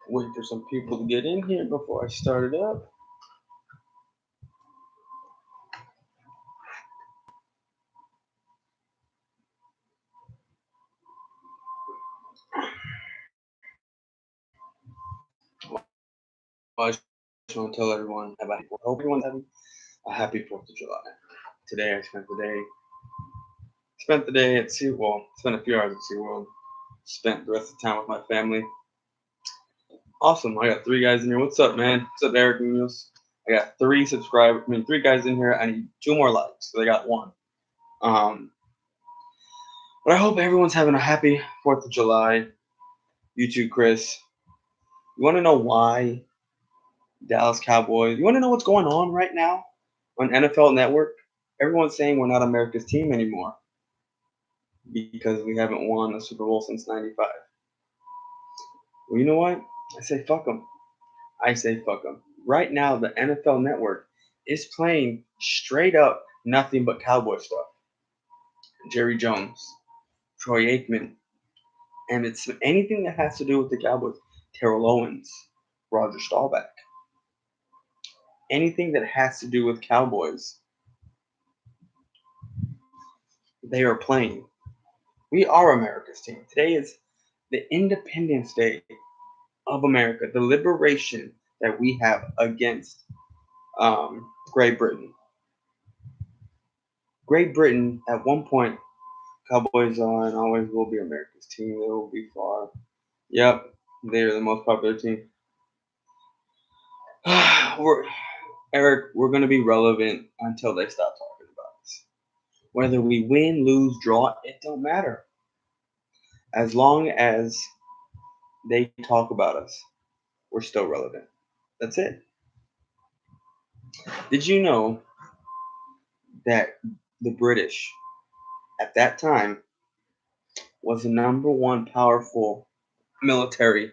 Wait for some people to get in here before I start it up. Well, I just want to tell everyone about I hope everyone's having a happy 4th of July. Today I spent the day at spent a few hours at SeaWorld. Spent the rest of the time with my family. Awesome. I got 3 guys in here. What's up, man? What's up, Eric Munoz? I got 3 guys in here. I need 2 more likes. So I got 1. Um, but I hope everyone's having a happy 4th of July. You too, Chris. You want to know why Dallas Cowboys? You want to know what's going on right now on NFL Network? Everyone's saying we're not America's team anymore because we haven't won a Super Bowl since '95. Well, you know what? I say fuck them. I say fuck them. Right now, the NFL Network is playing straight up nothing but Cowboy stuff. Jerry Jones, Troy Aikman, and it's anything that has to do with the Cowboys. Terrell Owens, Roger Staubach. Anything that has to do with Cowboys, they are playing. We are America's team. Today is the Independence Day of America, the liberation that we have against Great Britain. Great Britain, at one point, Cowboys are and always will be America's team. They will be far. Yep, they're the most popular team. We're going to be relevant until they stop talking about us. Whether we win, lose, draw, it don't matter. As long as they talk about us, we're still relevant. That's it. Did you know that the British at that time was the number one powerful military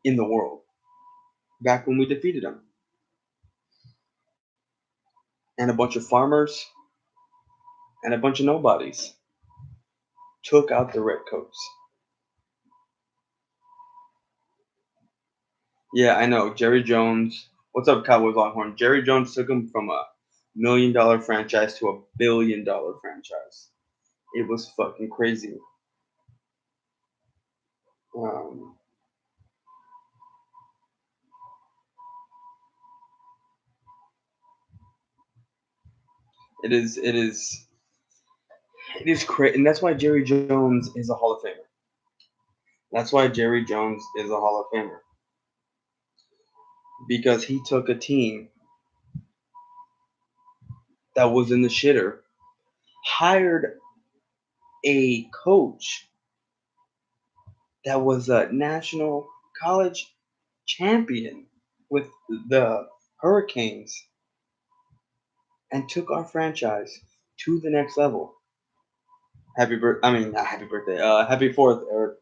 in the world back when we defeated them? And a bunch of farmers and a bunch of nobodies took out the redcoats. Yeah, I know. Jerry Jones. What's up, Cowboys Longhorn? Jerry Jones took him from a $1 million franchise to a $1 billion franchise. It was fucking crazy. Um, it is. It is. It is crazy, and that's why Jerry Jones is a Hall of Famer. That's why Jerry Jones is a Hall of Famer because he took a team that was in the shitter, hired a coach that was a national college champion with the Hurricanes, and took our franchise to the next level. Not happy birthday. Happy 4th, Eric.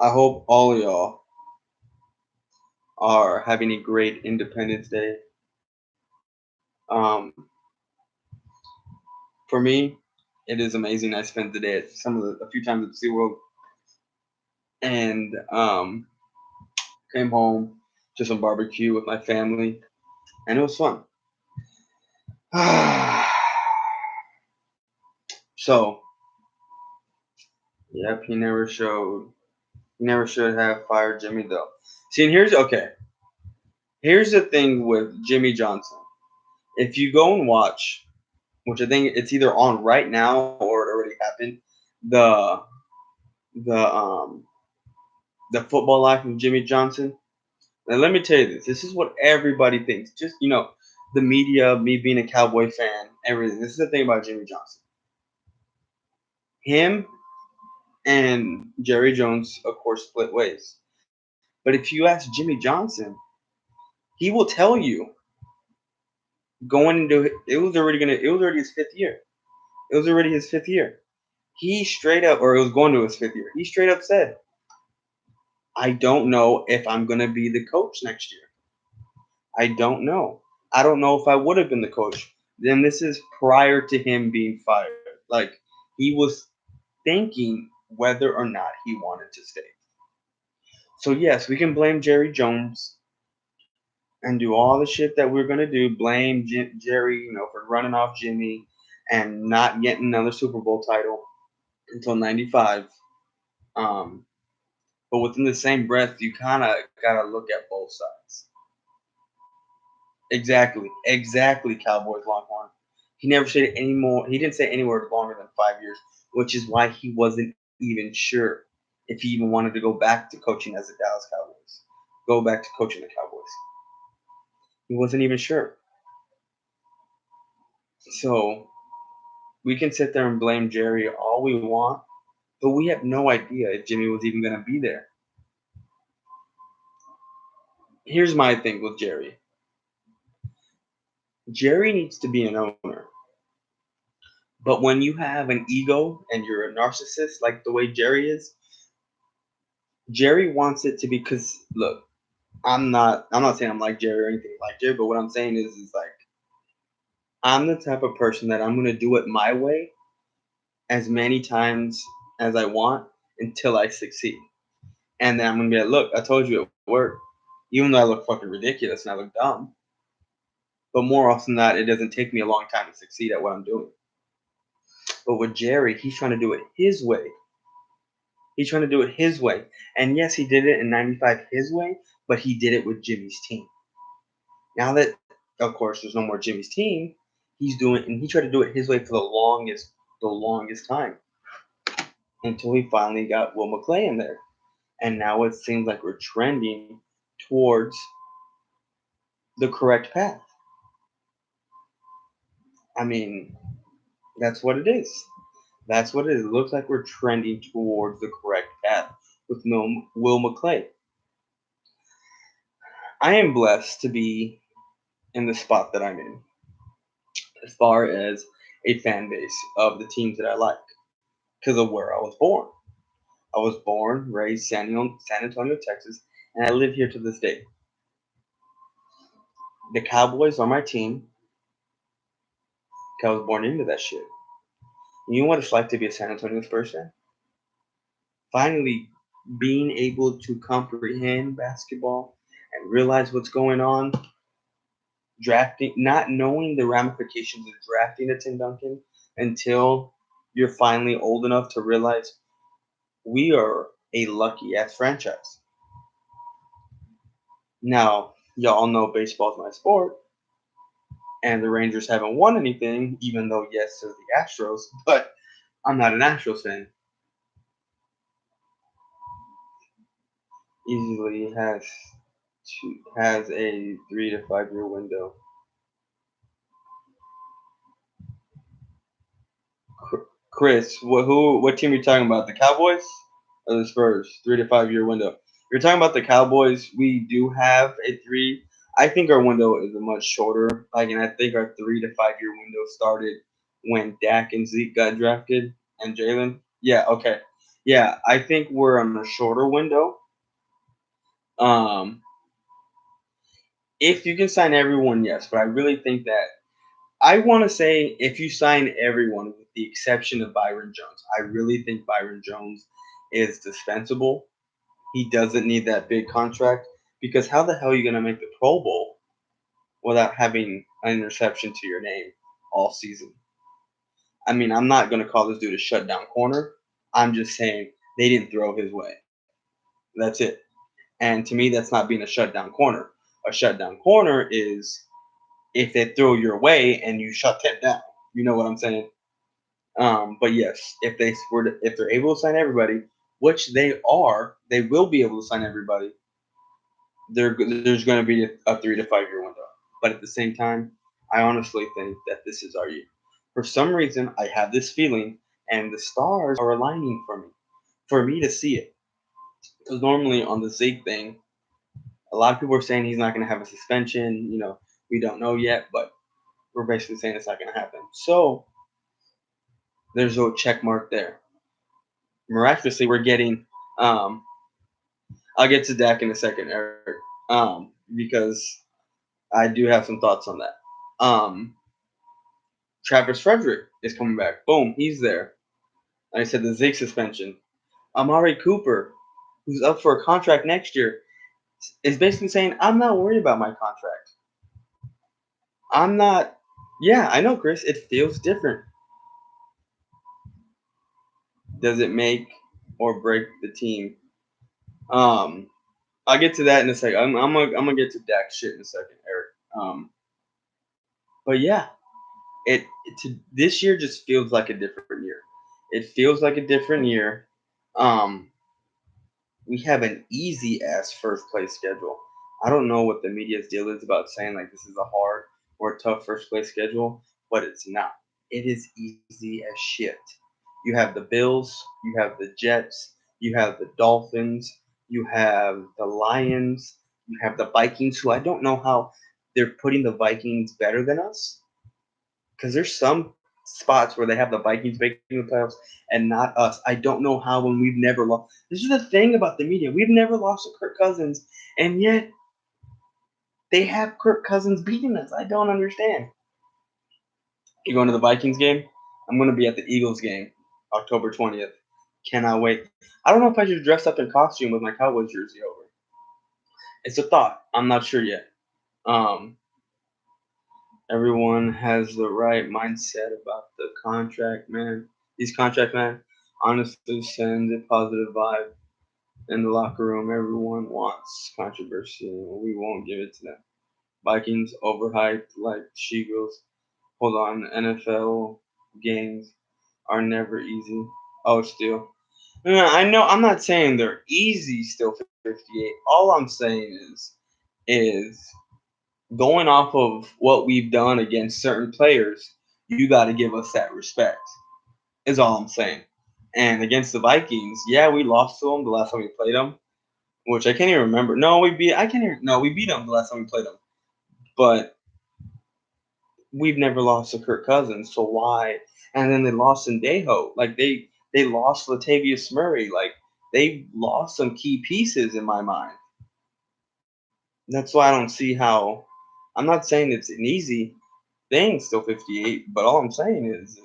I hope all of y'all are having a great Independence Day. Um, for me, it is amazing. I spent the day at a few times at SeaWorld, and came home to some barbecue with my family, and it was fun. So, yep, he never showed. He never should have fired Jimmy though. See, and here's okay. Here's the thing with Jimmy Johnson. If you go and watch, which I think it's either on right now or it already happened, the the um the football life of Jimmy Johnson. And let me tell you this: this is what everybody thinks. Just the media, me being a Cowboy fan, everything. This is the thing about Jimmy Johnson. Him and Jerry Jones, of course, split ways. But if you ask Jimmy Johnson, he will tell you going into it was already his 5th year. It was already his 5th year. He straight up, or it was going to his 5th year. He straight up said, "I don't know if I'm gonna be the coach next year. I don't know. I don't know if I would have been the coach." Then this is prior to him being fired. Like he was thinking whether or not he wanted to stay. So yes, we can blame Jerry Jones and do all the shit that we're gonna do. Blame Jerry, for running off Jimmy and not getting another Super Bowl title until '95. Um, but within the same breath, you kind of gotta look at both sides. Exactly. Cowboys Longhorn. He never said any more. He didn't say anywhere longer than 5 years, which is why he wasn't even sure if he even wanted to go back to coaching as the Dallas Cowboys. Go back to coaching the Cowboys. He wasn't even sure. So we can sit there and blame Jerry all we want, but we have no idea if Jimmy was even going to be there. Here's my thing with Jerry. Jerry needs to be an owner. But when you have an ego and you're a narcissist like the way Jerry is, Jerry wants it to be, because look, I'm not saying I'm like Jerry or anything like Jerry, but what I'm saying is like I'm the type of person that I'm gonna do it my way as many times as I want until I succeed. And then I'm gonna be like, look, I told you it worked. Even though I look fucking ridiculous and I look dumb. But more often than not, it doesn't take me a long time to succeed at what I'm doing. But with Jerry, he's trying to do it his way. He's trying to do it his way. And yes, he did it in '95 his way, but he did it with Jimmy's team. Now that, of course, there's no more Jimmy's team, and he tried to do it his way for the longest time until he finally got Will McClay in there. And now it seems like we're trending towards the correct path. I mean, that's what it is. That's what it is. It looks like we're trending towards the correct path with Will McClay. I am blessed to be in the spot that I'm in as far as a fan base of the teams that I like because of where I was born. I was born, raised San Antonio, Texas, and I live here to this day. The Cowboys are my team. I was born into that shit. You know what it's like to be a San Antonio Spurs fan? Finally being able to comprehend basketball and realize what's going on, drafting, not knowing the ramifications of drafting a Tim Duncan until you're finally old enough to realize we are a lucky ass franchise. Now, y'all know baseball's my sport, and the Rangers haven't won anything, even though, yes, they're the Astros, but I'm not an Astros fan. Easily has a 3 to 5 year window. Chris, what team are you talking about? The Cowboys or the Spurs? 3 to 5 year window. You're talking about the Cowboys. We do have a 3. I think our window is a much shorter. And I think our 3 to 5 year window started when Dak and Zeke got drafted and Jalen. Yeah, okay. Yeah, I think we're on a shorter window. Um, if you can sign everyone, yes, but I really think that I want to say if you sign everyone with the exception of Byron Jones, I really think Byron Jones is dispensable. He doesn't need that big contract because how the hell are you going to make the Pro Bowl without having an interception to your name all season? I mean, I'm not going to call this dude a shutdown corner. I'm just saying they didn't throw his way. That's it. And to me, that's not being a shutdown corner. A shutdown corner is if they throw your way and you shut them down. You know what I'm saying? But yes, if they're able to sign everybody, which they are, they will be able to sign everybody. There's going to be a 3 to 5 year window. But at the same time, I honestly think that this is our year. For some reason, I have this feeling, and the stars are aligning for me to see it. Because normally on the Zeke thing, a lot of people are saying he's not going to have a suspension. We don't know yet, but we're basically saying it's not going to happen. So there's a check mark there. Miraculously, we're getting. I'll get to Dak in a second, Eric, because I do have some thoughts on that. Travis Frederick is coming back. Boom, he's there. Like I said, the Zeke suspension. Amari Cooper, who's up for a contract next year, is basically saying, I'm not worried about my contract. I'm not. Yeah, I know, Chris. It feels different. Does it make or break the team? I'll get to that in a second. I'm gonna get to Dak shit in a second, Eric. But yeah, this year just feels like a different year. It feels like a different year. Um, we have an easy ass first place schedule. I don't know what the media's deal is about saying like this is a hard or tough first place schedule, but it's not. It is easy as shit. You have the Bills, you have the Jets, you have the Dolphins, you have the Lions, you have the Vikings, who I don't know how they're putting the Vikings better than us, because there's some spots where they have the Vikings making the playoffs and not us. I don't know how, when we've never lost. This is the thing about the media. We've never lost to Kirk Cousins, and yet they have Kirk Cousins beating us. I don't understand. You going to the Vikings game? I'm going to be at the Eagles game, October 20th. Cannot wait. I don't know if I should dress up in costume with my Cowboys jersey over. It's a thought. I'm not sure yet. Um, Everyone has the right mindset about the contract, man. These contract, man, honestly send a positive vibe in the locker room. Everyone wants controversy, and we won't give it to them. Vikings overhyped like She-Girls. Hold on, NFL games are never easy. Oh, still. No, I know. I'm not saying they're easy. Still 58. All I'm saying is going off of what we've done against certain players, you got to give us that respect. Is all I'm saying. And against the Vikings, yeah, we lost to them the last time we played them, which I can't even remember. No, we beat. I can't even. No, we beat them the last time we played them. But we've never lost to Kirk Cousins, so why? And then they lost in Daho. Like they lost Latavius Murray. Like they lost some key pieces in my mind. That's why I don't see how. I'm not saying it's an easy thing, still 58, but all I'm saying is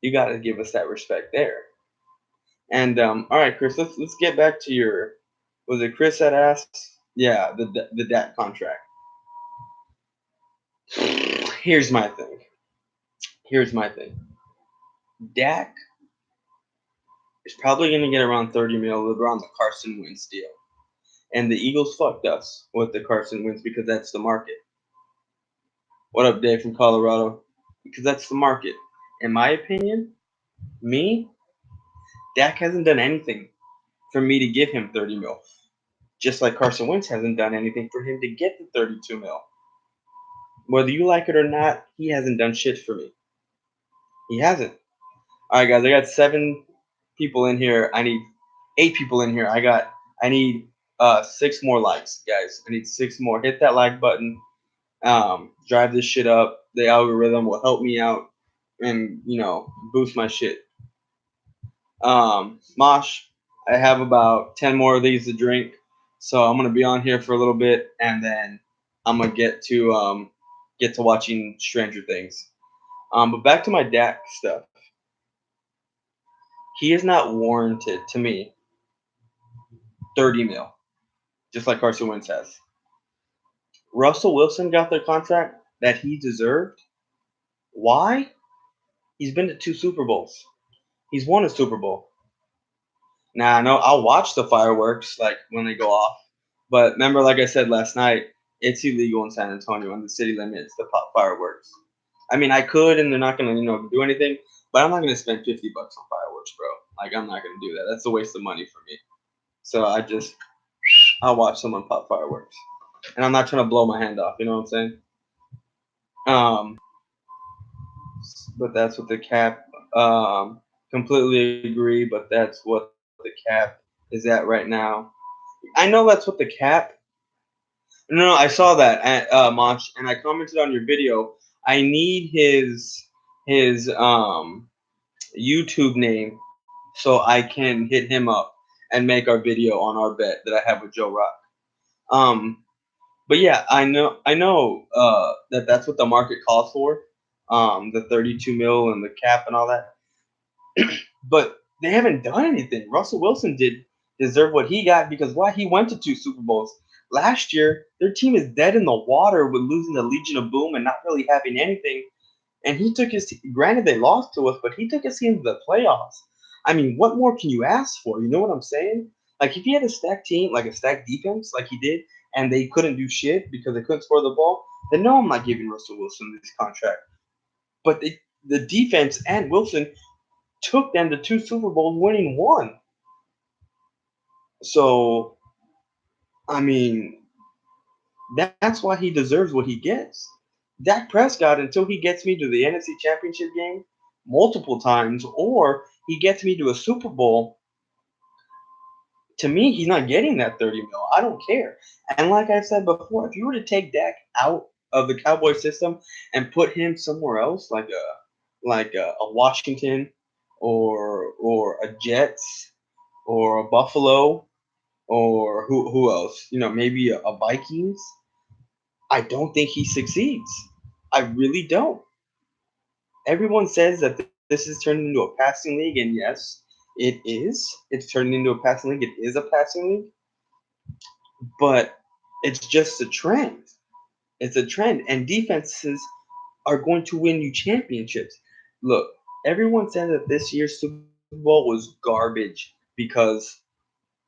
you got to give us that respect there. And all right, Chris, let's get back to your. Was it Chris that asked? Yeah, the Dak contract. Here's my thing. Here's my thing. Dak is probably going to get around 30 mil around the Carson Wentz deal. And the Eagles fucked us with the Carson Wentz because that's the market. What up, Dave from Colorado? Because that's the market. In my opinion, Dak hasn't done anything for me to give him 30 mil. Just like Carson Wentz hasn't done anything for him to get the 32 mil. Whether you like it or not, he hasn't done shit for me. He hasn't. All right, guys, I got 7 people in here. I need 8 people in here. I need 6 more likes, guys. I need 6 more. Hit that like button. Drive this shit up. The algorithm will help me out and boost my shit. Mosh, I have about 10 more of these to drink, so I'm gonna be on here for a little bit, and then I'm gonna get to watching Stranger Things. But back to my Dak stuff. He is not warranted to me 30 mil, just like Carson Wentz has. Russell Wilson got the contract that he deserved. Why? He's been to 2 Super Bowls. He's won a Super Bowl. Now I know I'll watch the fireworks like when they go off, but remember, like I said last night, it's illegal in San Antonio on the city limits to pop fireworks. I mean, I could, and they're not gonna do anything, but I'm not gonna spend $50 on fireworks, bro. Like I'm not gonna do that. That's a waste of money for me. So I'll watch someone pop fireworks, and I'm not trying to blow my hand off. You know what I'm saying? Um, but that's what the cap. Completely agree, but that's what the cap is at right now. I know that's what the cap. No, I saw that at Mosh, and I commented on your video. I need his YouTube name so I can hit him up and make our video on our bet that I have with Joe Rock. But yeah, I know that that's what the market calls for, the 32 mil and the cap and all that. But They haven't done anything. Russell Wilson did deserve what he got because why he went to 2 Super Bowls. Last year, their team is dead in the water with losing the Legion of Boom and not really having anything. And he took his granted they lost to us, but he took his team to the playoffs. I mean, what more can you ask for? You know what I'm saying? Like if he had a stacked team, like a stacked defense, like he did, and they couldn't do shit because they couldn't score the ball, then no, I'm not giving Russell Wilson this contract. But the defense and Wilson took them to 2 Super Bowls, winning one. So I mean, that's why he deserves what he gets. Dak Prescott, until he gets me to the NFC Championship game multiple times, or he gets me to a Super Bowl, to me, he's not getting that 30 mil. I don't care. And like I said before, if you were to take Dak out of the Cowboy system and put him somewhere else, like a Washington or a Jets or a Buffalo or who else? Maybe a Vikings. I don't think he succeeds. I really don't. Everyone says that this is turning into a passing league, and yes, it is. It's turning into a passing league. It is a passing league, but it's just a trend. It's a trend, and defenses are going to win you championships. Look, everyone said that this year's Super Bowl was garbage because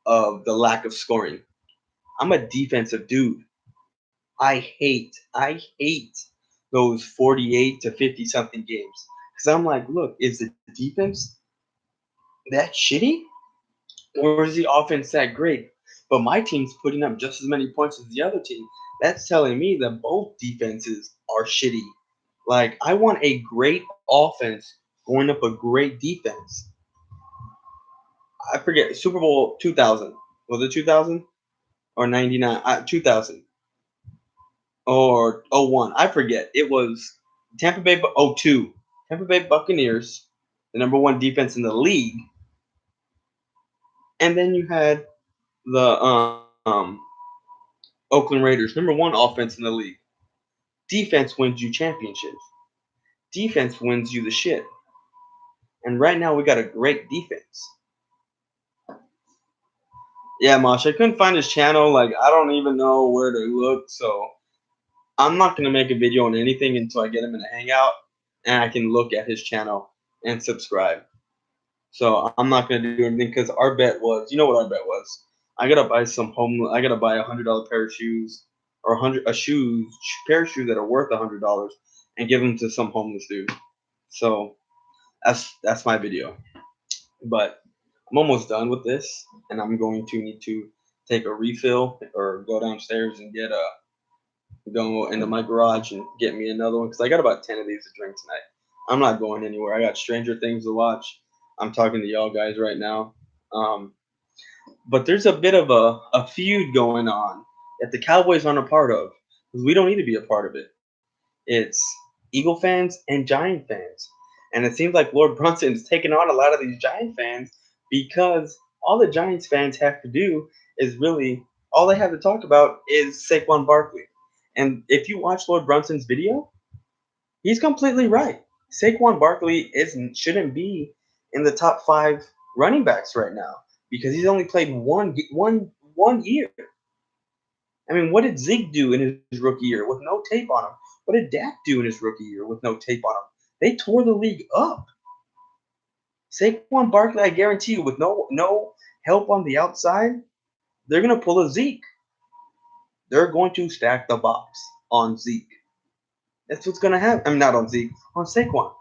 of the lack of scoring. I'm a defensive dude. I hate those 48 to 50 something games. Because I'm like, look, is the defense that shitty? Or is the offense that great? But my team's putting up just as many points as the other team. That's telling me that both defenses are shitty. Like, I want a great offense going up a great defense. I forget, Super Bowl 2000. Was it 2000? Or 99? 2000. Or '01. I forget. It was Tampa Bay '02. Tampa Bay Buccaneers, the number one defense in the league, and then you had the Oakland Raiders, number one offense in the league. Defense wins you championships. Defense wins you the shit. And right now we got a great defense. Yeah, Mosh, I couldn't find his channel. Like I don't even know where to look, so I'm not gonna make a video on anything until I get him in a hangout and I can look at his channel and subscribe. So I'm not gonna do anything because our bet was, you know what our bet was? I gotta buy I gotta buy $100 pair of shoes or pair of shoes that are worth $100 and give them to some homeless dude. So that's my video. But I'm almost done with this, and I'm going to need to take a refill or go downstairs and go into my garage and get me another one because I got about 10 of these to drink tonight. I'm not going anywhere. I got Stranger Things to watch. I'm talking to y'all guys right now. But there's a bit of a feud going on that the Cowboys aren't a part of because we don't need to be a part of it. It's Eagle fans and Giant fans. And it seems like Lord Brunson's taking on a lot of these Giant fans because all the Giants fans have to do is really all they have to talk about is Saquon Barkley. And if you watch Lord Brunson's video, he's completely right. Saquon Barkley shouldn't be in the top 5 running backs right now because he's only played one year. I mean, what did Zeke do in his rookie year with no tape on him? What did Dak do in his rookie year with no tape on him? They tore the league up. Saquon Barkley, I guarantee you, with no help on the outside, they're gonna pull a Zeke. They're going to stack the box on Zeke. That's what's gonna happen. I mean, not on Zeke, on Saquon.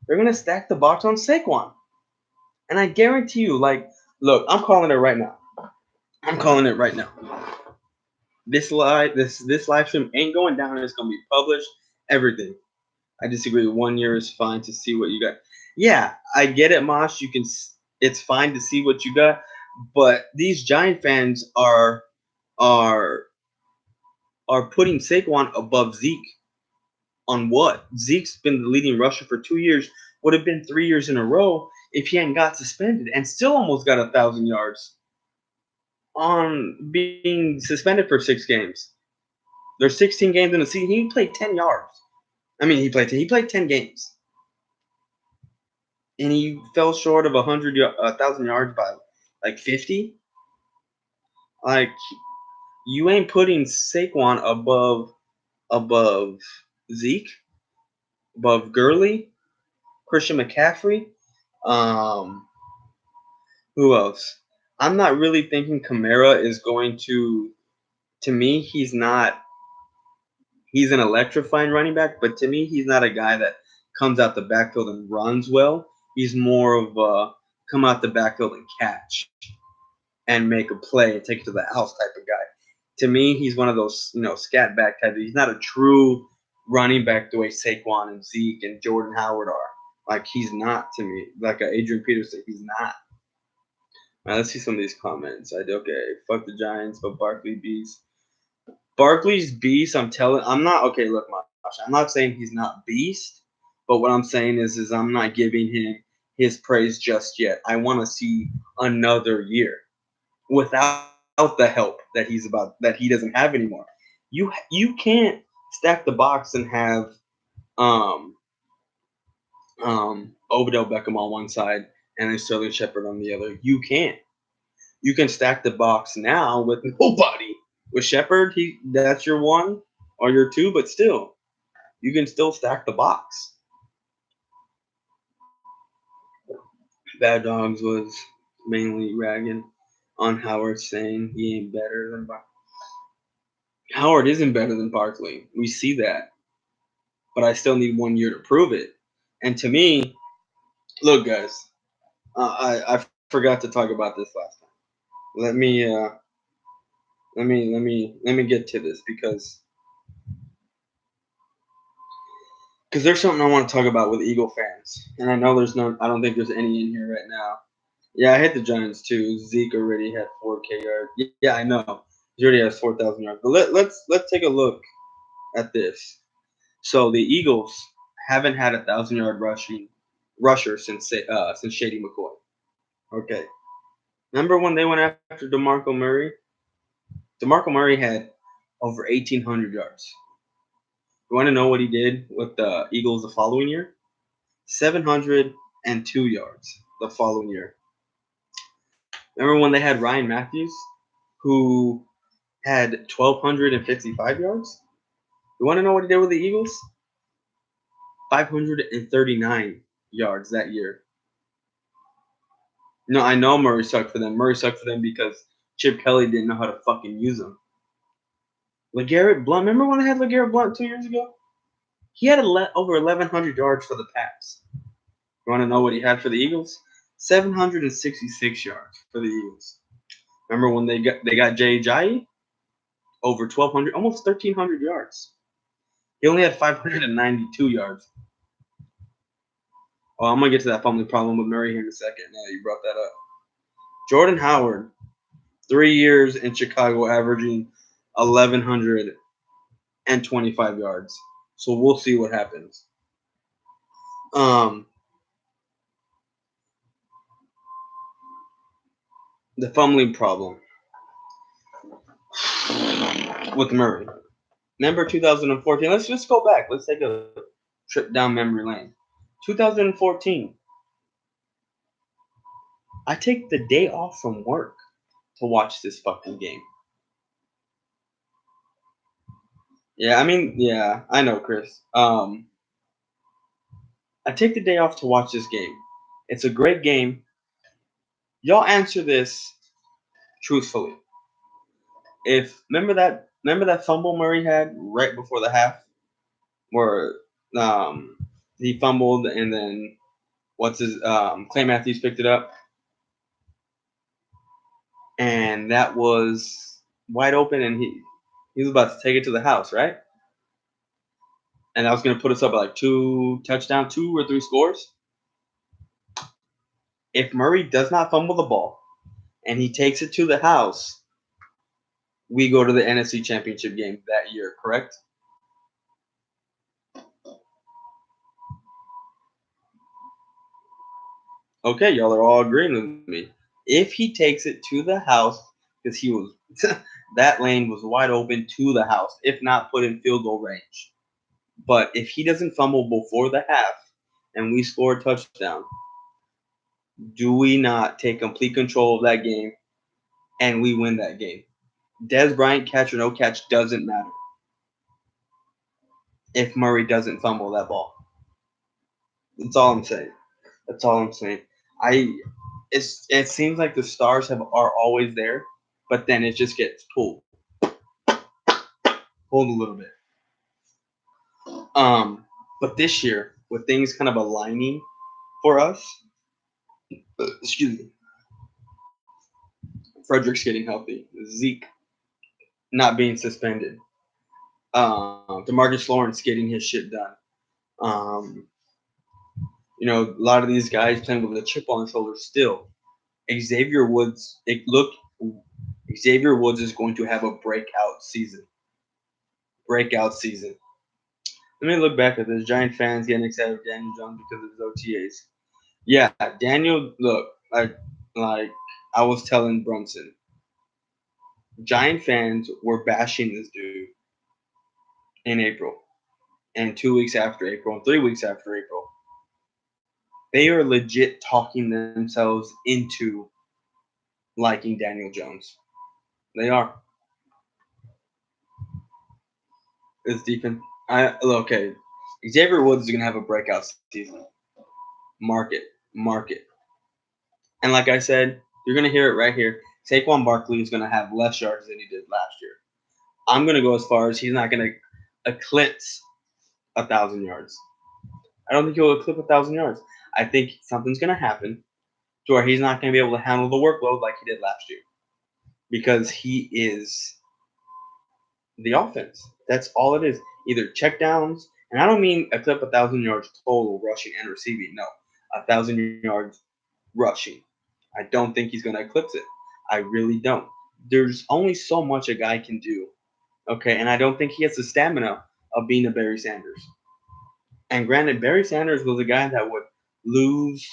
They're gonna stack the box on Saquon, and I guarantee you, like, look, I'm calling it right now. I'm calling it right now. This live stream ain't going down. It's gonna be published. Everything. I disagree. 1 year is fine to see what you got. Yeah, I get it, Mosh. It's fine to see what you got, but these Giant fans are putting Saquon above Zeke on what? Zeke's been the leading rusher for 2 years. Would have been 3 years in a row if he hadn't got suspended, and still almost got 1,000 yards on being suspended for 6 games. There's 16 games in the season. He played 10 yards. I mean, he played 10 games. and he fell short of 1,000 yards by like 50. Like, you ain't putting Saquon above Zeke, above Gurley, Christian McCaffrey. Um, who else? I'm not really thinking Kamara is going to. To me, he's not. He's an electrifying running back, but to me, he's not a guy that comes out the backfield and runs well. He's more of a come out the backfield and catch and make a play and take it to the house type of guy. To me, he's one of those, scat back type. He's not a true running back the way Saquon and Zeke and Jordan Howard are. Like, he's not to me. Like Adrian Peterson, he's not. All right, let's see some of these comments. Okay, fuck the Giants, but Barkley beast. Barkley's beast. I'm not okay. Look, Mash, I'm not saying he's not beast, but what I'm saying is I'm not giving him his praise just yet. I want to see another year without the help that he doesn't have anymore. You can't stack the box and have um Odell Beckham on one side and then Sterling Shepard on the other. You can't. You can stack the box now with nobody. With Shepard, that's your one or your two, but still, you can still stack the box. Bad Dogs was mainly ragging on Howard, saying he ain't better than Barkley. Howard isn't better than Barkley. We see that, but I still need 1 year to prove it. And to me, look, guys, I forgot to talk about this last time. Let me get to this because there's something I want to talk about with Eagle fans, and I know I don't think there's any in here right now. Yeah, I hate the Giants too. Zeke already had 4K yards. Yeah, I know. He already has 4,000 yards. But let's take a look at this. So the Eagles haven't had 1,000-yard rusher since Shady McCoy. Okay. Remember when they went after DeMarco Murray? DeMarco Murray had over 1,800 yards. You want to know what he did with the Eagles the following year? 702 yards the following year. Remember when they had Ryan Matthews, who had 1,255 yards? You want to know what he did with the Eagles? 539 yards that year. No, I know Murray sucked for them. Murray sucked for them because Chip Kelly didn't know how to fucking use him. LeGarrette Blount. Remember when I had LeGarrette Blount 2 years ago? He had over 1,100 yards for the Pats. You want to know what he had for the Eagles? 766 yards for the Eagles. Remember when they got Jay Ajayi? Over 1,200, almost 1,300 yards. He only had 592 yards. Oh, I'm going to get to that fumbling problem with Murray here in a second. Now you brought that up. Jordan Howard, 3 years in Chicago, averaging 1,125 yards. So we'll see what happens. The fumbling problem with Murray. Remember 2014? Let's just go back. Let's take a trip down memory lane. 2014. I take the day off from work to watch this fucking game. Yeah, I know, Chris. I take the day off to watch this game. It's a great game. Y'all answer this truthfully. Remember that fumble Murray had right before the half, where he fumbled and then Clay Matthews picked it up, and that was wide open, and he was about to take it to the house, right? And that was going to put us up at like 2 or 3 scores. If Murray does not fumble the ball and he takes it to the house, we go to the NFC Championship game that year, correct? Okay, y'all are all agreeing with me. If he takes it to the house, because he was that lane was wide open to the house, if not put in field goal range. But if he doesn't fumble before the half and we score a touchdown, do we not take complete control of that game and we win that game? Dez Bryant catch or no catch doesn't matter if Murray doesn't fumble that ball. That's all I'm saying. That's all I'm saying. It seems like the stars are always there, but then it just gets pulled a little bit. But this year, with things kind of aligning for us, excuse me, Frederick's getting healthy, Zeke not being suspended, DeMarcus Lawrence getting his shit done. A lot of these guys playing with a chip on their shoulder still. Xavier Woods is going to have a breakout season. Let me look back at this. Giant fans getting excited with Daniel Jones because of his OTAs. Yeah, Daniel, look, like I was telling Brunson, Giant fans were bashing this dude in April, and 2 weeks after April, and 3 weeks after April. They are legit talking themselves into liking Daniel Jones. They are. It's deep in. Okay. Xavier Woods is gonna have a breakout season. Mark it. And like I said, you're gonna hear it right here. Saquon Barkley is gonna have less yards than he did last year. I'm gonna go as far as he's not gonna eclipse 1,000 yards. I don't think he'll eclipse 1,000 yards. I think something's gonna happen to where he's not gonna be able to handle the workload like he did last year, because he is the offense. That's all it is. Either check downs, and I don't mean eclipse 1,000 yards total rushing and receiving. No, 1,000 yards rushing. I don't think he's going to eclipse it. I really don't. There's only so much a guy can do. Okay, and I don't think he has the stamina of being a Barry Sanders. And granted, Barry Sanders was a guy that would lose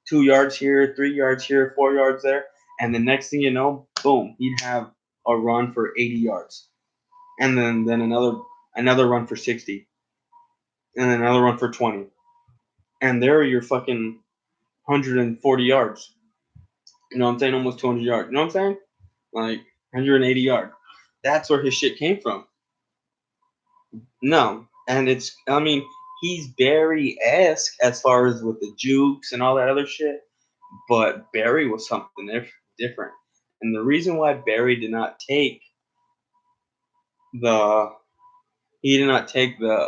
2 yards here, 3 yards here, 4 yards there, and the next thing you know, boom, he'd have a run for 80 yards. And then another run for 60. And then another run for 20. And there are your fucking 140 yards. You know what I'm saying? Almost 200 yards. You know what I'm saying? Like 180 yards. That's where his shit came from. No. And he's Barry-esque as far as with the jukes and all that other shit. But Barry was something different. And the reason why Barry did not take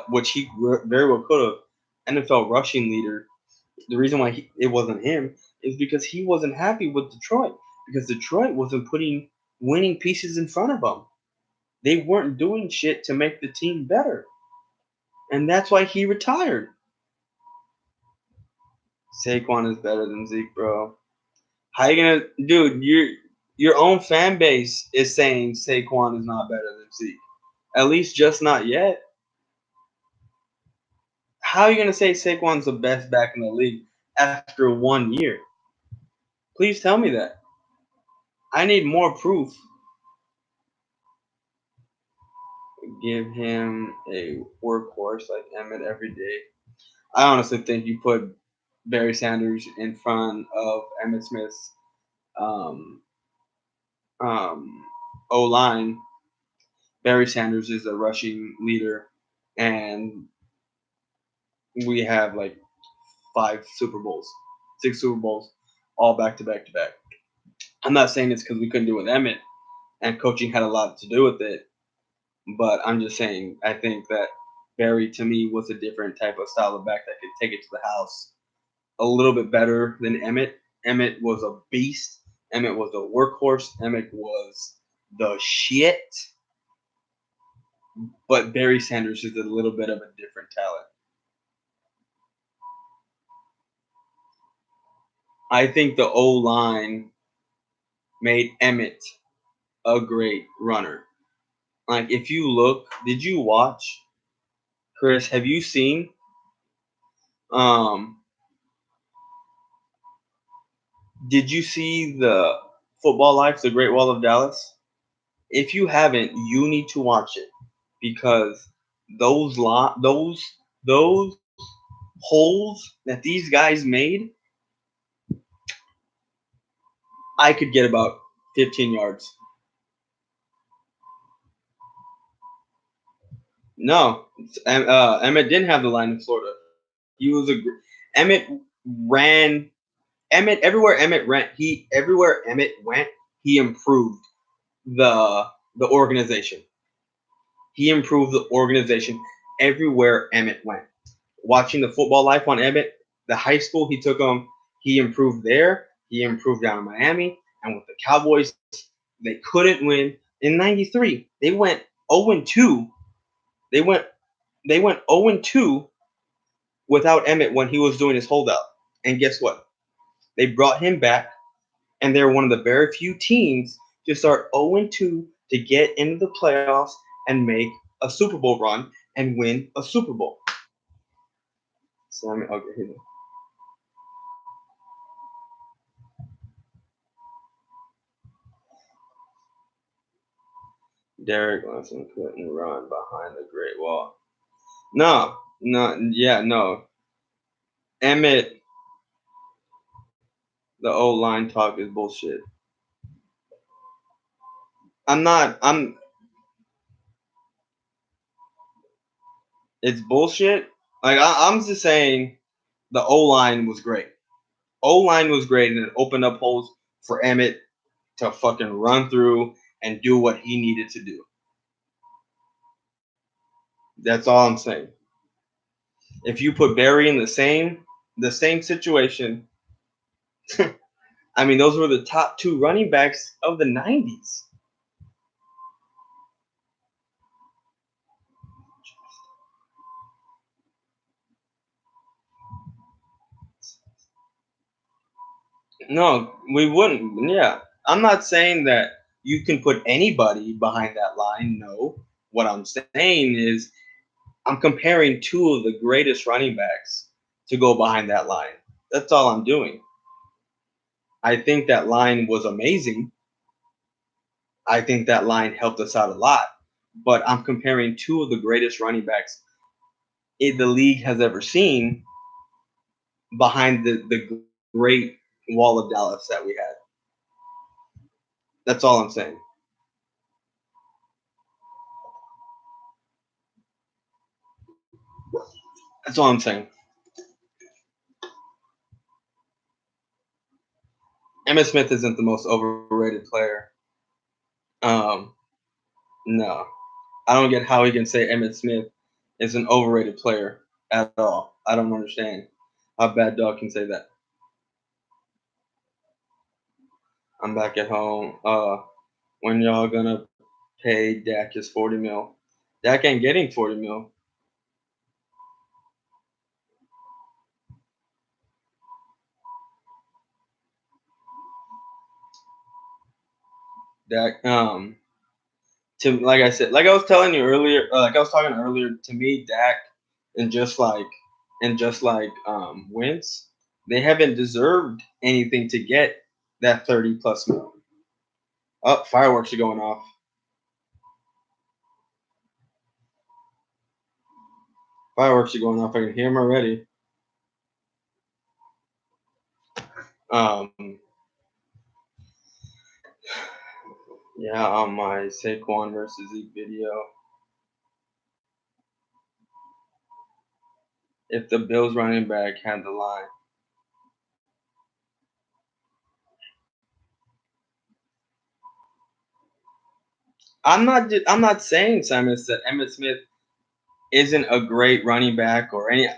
which he very well could have, NFL rushing leader. The reason why it wasn't him is because he wasn't happy with Detroit, because Detroit wasn't putting winning pieces in front of him. They weren't doing shit to make the team better. And that's why he retired. Saquon is better than Zeke, bro. How you gonna, dude? Your own fan base is saying Saquon is not better than Zeke. At least just not yet. How are you going to say Saquon's the best back in the league after 1 year? Please tell me that. I need more proof. Give him a workhorse like Emmett every day. I honestly think you put Barry Sanders in front of Emmitt Smith's O-line. Barry Sanders is a rushing leader, and we have like 6 Super Bowls, all back to back to back. I'm not saying it's because we couldn't do it with Emmett, and coaching had a lot to do with it, but I'm just saying I think that Barry, to me, was a different type of style of back that could take it to the house a little bit better than Emmett. Emmett was a beast. Emmett was a workhorse. Emmett was the shit. But Barry Sanders is a little bit of a different talent. I think the O-line made Emmett a great runner. Like, if you look, did you watch, Chris, have you seen did you see the Football Life, The Great Wall of Dallas? If you haven't, you need to watch it, because those holes that these guys made, I could get about 15 yards. No, Emmett didn't have the line in Florida. He was Emmett ran. Emmett everywhere Emmett ran. Everywhere Emmett went, he improved the organization. He improved the organization everywhere Emmett went. Watching the football life on Emmett, the high school he took him, he improved there. He improved down in Miami, and with the Cowboys, they couldn't win in '93. They went 0-2. They went 0-2 without Emmett when he was doing his holdout. And guess what? They brought him back, and they're one of the very few teams to start 0-2 to get into the playoffs and make a Super Bowl run and win a Super Bowl. So okay, here. Derek Lawson couldn't run behind the Great Wall. No. Emmett, the old line talk is bullshit. It's bullshit. Like, I'm just saying the O-line was great. O-line was great, and it opened up holes for Emmett to fucking run through and do what he needed to do. That's all I'm saying. If you put Barry in the same situation, I mean, those were the top two running backs of the 90s. No, we wouldn't. Yeah. I'm not saying that you can put anybody behind that line. No. What I'm saying is I'm comparing two of the greatest running backs to go behind that line. That's all I'm doing. I think that line was amazing. I think that line helped us out a lot. But I'm comparing two of the greatest running backs the league has ever seen behind the great wall of Dallas that we had. That's all I'm saying. That's all I'm saying. Emmitt Smith isn't the most overrated player. No. I don't get how he can say Emmitt Smith is an overrated player at all. I don't understand how Bad Dog can say that. I'm back at home. When y'all gonna pay Dak his 40 mil? Dak ain't getting 40 mil. Dak, to like I said, like I was telling you earlier, like I was talking earlier, to me, Dak and just like Wentz, they haven't deserved anything to get that 30 plus mil. Oh, fireworks are going off. Fireworks are going off. I can hear them already. Yeah, on my Saquon versus Zeke video. If the Bills running back had the line. I'm not saying, Simon, that Emmitt Smith isn't a great running back or any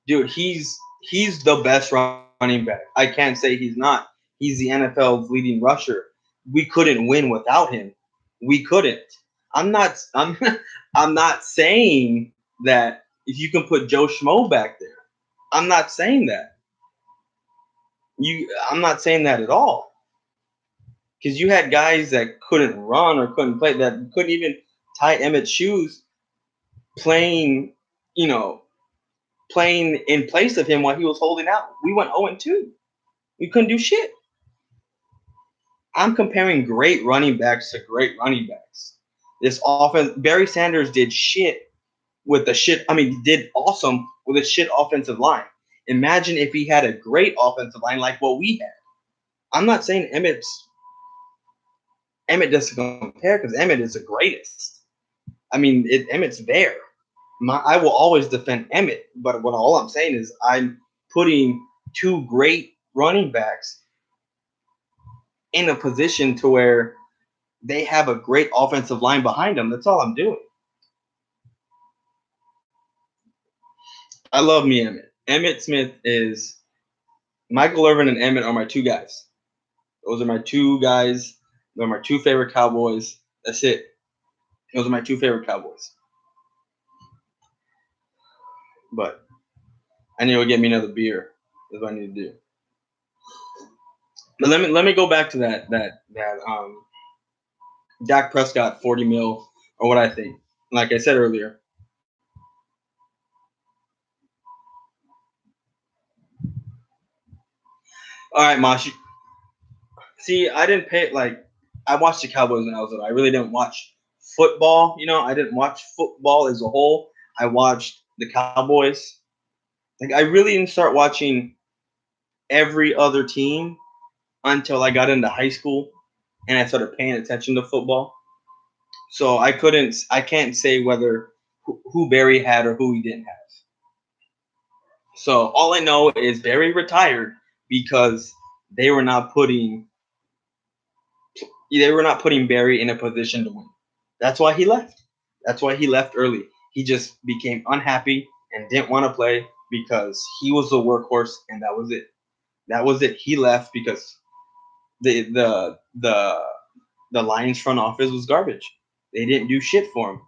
dude, he's the best running back. I can't say he's not. He's the NFL's leading rusher. We couldn't win without him. We couldn't. I'm not I'm not saying that if you can put Joe Schmo back there. I'm not saying that. I'm not saying that at all. Because you had guys that couldn't run or couldn't play, that couldn't even tie Emmett's shoes, playing, playing in place of him while he was holding out. We went 0-2. We couldn't do shit. I'm comparing great running backs to great running backs. This offense, Barry Sanders did shit with the shit. I mean, did awesome with a shit offensive line. Imagine if he had a great offensive line like what we had. I'm not saying Emmett doesn't compare because Emmett is the greatest. I mean, Emmett's there. I will always defend Emmett, but what all I'm saying is I'm putting two great running backs in a position to where they have a great offensive line behind them. That's all I'm doing. I love me Emmett. Emmett Smith is Michael Irvin and Emmett are my two guys. Those are my two guys. They're my two favorite Cowboys. That's it. Those are my two favorite Cowboys. But I need to get me another beer. That's what I need to do. But let me go back to that Dak Prescott 40 mil or what I think. Like I said earlier. All right, Mosh. See, I didn't pay I watched the Cowboys when I was little. I really didn't watch football. I didn't watch football as a whole. I watched the Cowboys. Like I really didn't start watching every other team until I got into high school and I started paying attention to football. So I can't say whether who Barry had or who he didn't have. So all I know is Barry retired because they were not putting Barry in a position to win. That's why he left. That's why he left early. He just became unhappy and didn't want to play because he was the workhorse and that was it. That was it. He left because the Lions front office was garbage. They didn't do shit for him.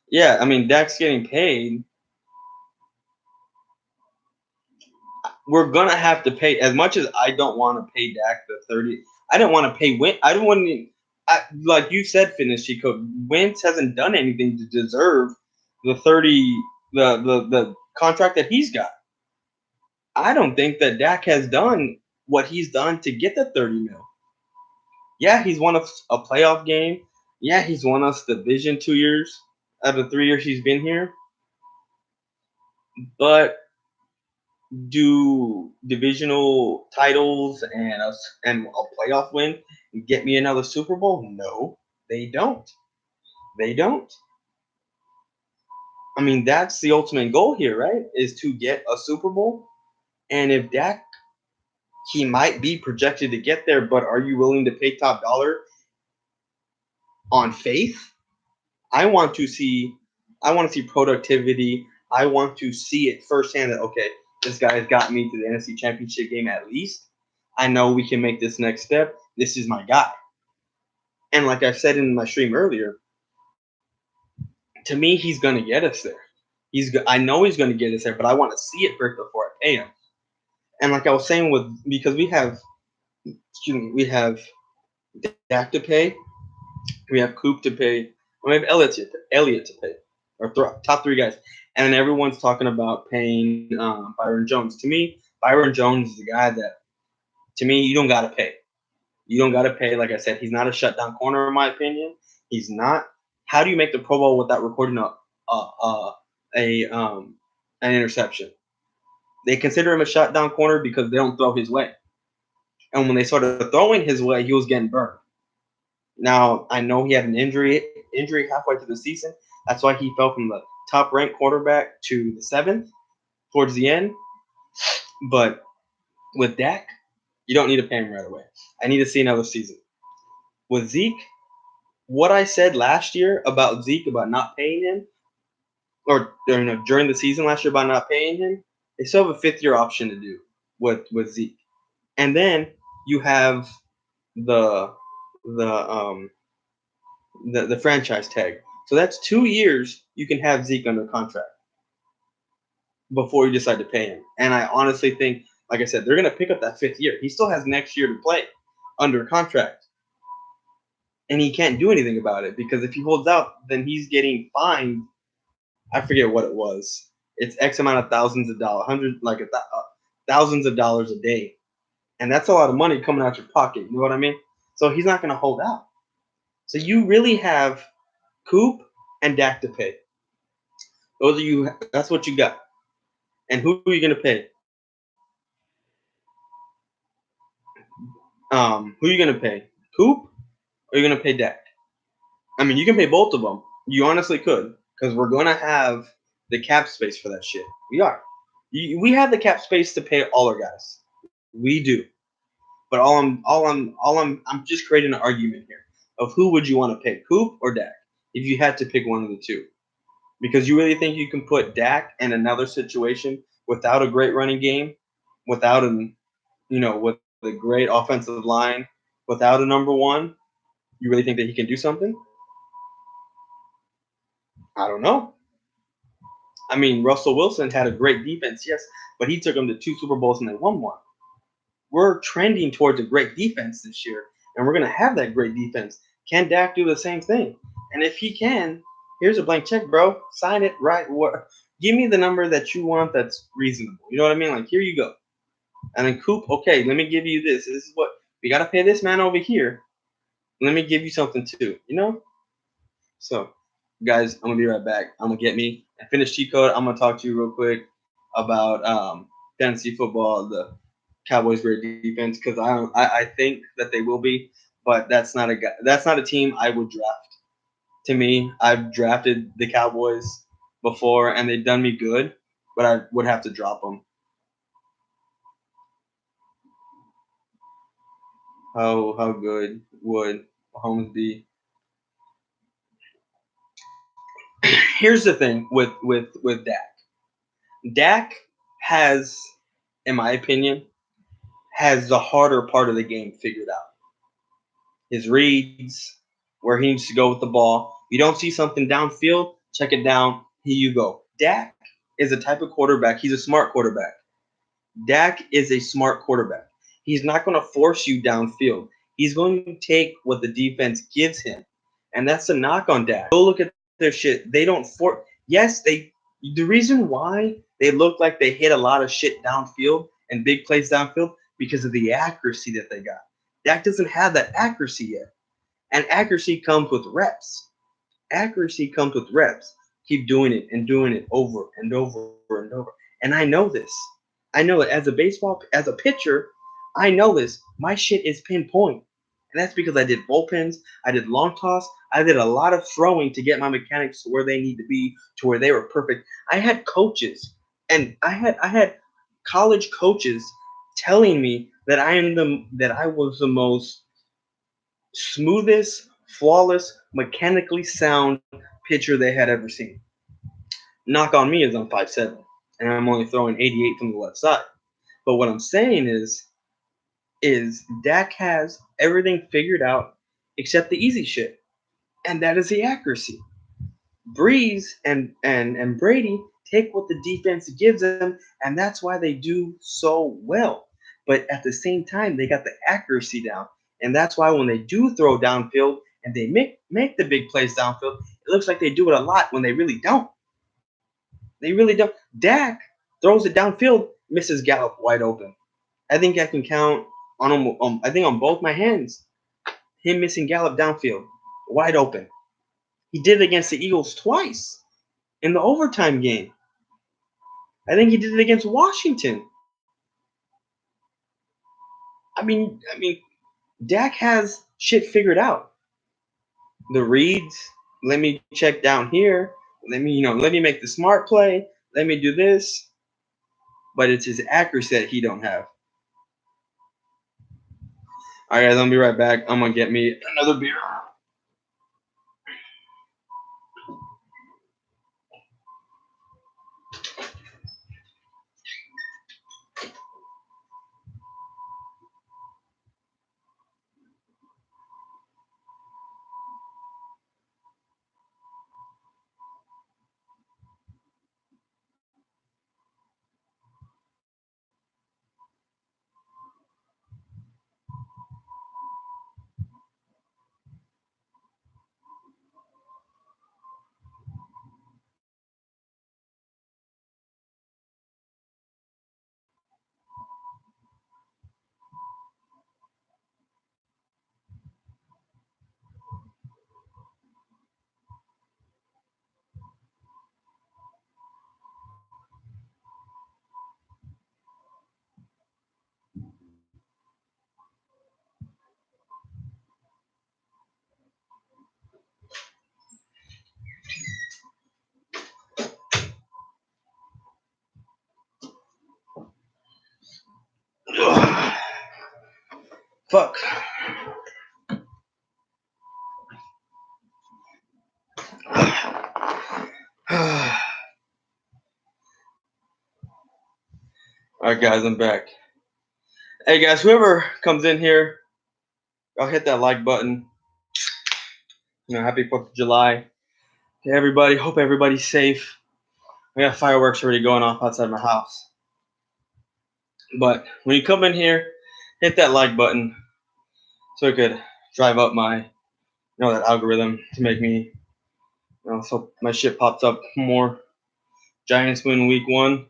Yeah, I mean Dak's getting paid. We're gonna have to pay as much as I don't want to pay Dak the 30. I don't want to pay Win. I don't want to. Like you said, Fitness Chico. Wentz hasn't done anything to deserve the 30, the contract that he's got. I don't think that Dak has done what he's done to get the 30 mil. Yeah, he's won a playoff game. Yeah, he's won us the division 2 years out of the 3 years he's been here. But do divisional titles and a playoff win get me another Super Bowl? No, they don't. They don't. I mean, that's the ultimate goal here, right? Is to get a Super Bowl. And if Dak, he might be projected to get there, but are you willing to pay top dollar on faith? I want to see, I want to see productivity. I want to see it firsthand that okay, this guy has got me to the NFC Championship game at least. I know we can make this next step. This is my guy. And like I said in my stream earlier, to me, he's gonna get us there. I know he's gonna get us there, but I want to see it first before I pay him. And like I was saying, because we have Dak to pay, we have Coop to pay, we have Elliott to pay, our top three guys, and then everyone's talking about paying Byron Jones. To me, Byron Jones is the guy that, to me, you don't gotta pay. You don't gotta pay. Like I said, he's not a shutdown corner in my opinion. He's not. How do you make the Pro Bowl without recording an interception? They consider him a shutdown corner because they don't throw his way. And when they started throwing his way, he was getting burned. Now I know he had an injury halfway through the season. That's why he fell from the top ranked quarterback to the 7th towards the end. But with Dak, you don't need to pay him right away. I need to see another season. With Zeke, what I said last year about Zeke about not paying him, or during the season last year about not paying him, they still have a 5th-year option to do with Zeke. And then you have the the franchise tag. So that's 2 years you can have Zeke under contract before you decide to pay him. And I honestly think, like I said, they're going to pick up that 5th year. He still has next year to play under contract. And he can't do anything about it because if he holds out, then he's getting fined. I forget what it was. It's X amount of thousands of dollars, thousands of dollars a day. And that's a lot of money coming out your pocket. You know what I mean? So he's not going to hold out. So you really have Coop and Dak to pay. Those are you. That's what you got. And who are you gonna pay? Who are you gonna pay? Coop or are you gonna pay Dak? I mean, you can pay both of them. You honestly could, because we're gonna have the cap space for that shit. We are. We have the cap space to pay all our guys. We do. But I'm just creating an argument here of who would you want to pay, Coop or Dak, if you had to pick one of the two. Because you really think you can put Dak in another situation without a great running game, without with a great offensive line, without a number one? You really think that he can do something? I don't know. I mean, Russell Wilson had a great defense, yes, but he took them to 2 Super Bowls and they won one. We're trending towards a great defense this year, and we're going to have that great defense. Can Dak do the same thing? And if he can, here's a blank check, bro. Sign it right. Give me the number that you want that's reasonable. You know what I mean? Like, here you go. And then Coop, okay, let me give you this. This is what we got to pay this man over here. Let me give you something too, So, guys, I'm gonna be right back. I'm gonna get me and finish cheat code. I'm gonna talk to you real quick about fantasy football, the Cowboys' great defense, because I think that they will be, but that's not a team I would draft. To me, I've drafted the Cowboys before, and they've done me good, but I would have to drop them. How good would Mahomes be? Here's the thing with Dak. Dak has, in my opinion, has the harder part of the game figured out. His reads, where he needs to go with the ball. You don't see something downfield, check it down. Here you go. Dak is a type of quarterback. He's a smart quarterback. Dak is a smart quarterback. He's not going to force you downfield. He's going to take what the defense gives him. And that's a knock on Dak. Go look at their shit. They don't force. Yes, the reason why they look like they hit a lot of shit downfield and big plays downfield because of the accuracy that they got. Dak doesn't have that accuracy yet. And accuracy comes with reps. Accuracy comes with reps. Keep doing it over and over and over. And I know this. I know it as a pitcher, I know this. My shit is pinpoint. And that's because I did bullpens, I did long toss, I did a lot of throwing to get my mechanics to where they need to be, to where they were perfect. I had coaches and I had college coaches telling me that I was the most smoothest, flawless, mechanically sound pitcher they had ever seen. Knock on me is I'm 5'7", and I'm only throwing 88 from the left side. But what I'm saying is Dak has everything figured out except the easy shit, and that is the accuracy. Breeze and Brady take what the defense gives them, and that's why they do so well. But at the same time, they got the accuracy down, and that's why when they do throw downfield and they make the big plays downfield, it looks like they do it a lot when they really don't. They really don't. Dak throws it downfield, misses Gallup wide open. I think I can count I think on both my hands him missing Gallup downfield, wide open. He did it against the Eagles twice in the overtime game. I think he did it against Washington. I mean, Dak has shit figured out. The reads, let me check down here. Let me make the smart play. Let me do this. But it's his accuracy that he don't have. All right, guys, I'll be right back. I'm gonna get me another beer. Fuck. All right, guys, I'm back. Hey, guys, whoever comes in here, I'll hit that like button. Happy 4th of July to everybody. Hope everybody's safe. I got fireworks already going off outside my house. But when you come in here, hit that like button so it could drive up my, that algorithm to make me, so my shit pops up more. Giants win week 1.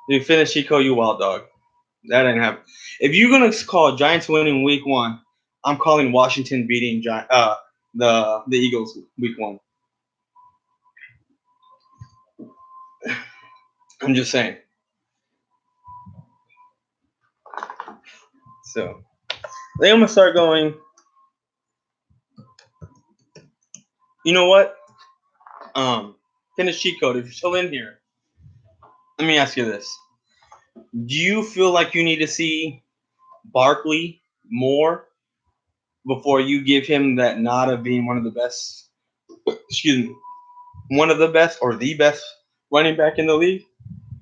You finish Chico, you wild dog. That ain't happen. If you're gonna call Giants winning week 1, I'm calling Washington beating the Eagles week 1. I'm just saying. So I think I'm gonna start going. You know what? Finish cheat code. If you're still in here, let me ask you this: do you feel like you need to see Barkley more before you give him that nod of being one of the best? Excuse me, one of the best or the best running back in the league,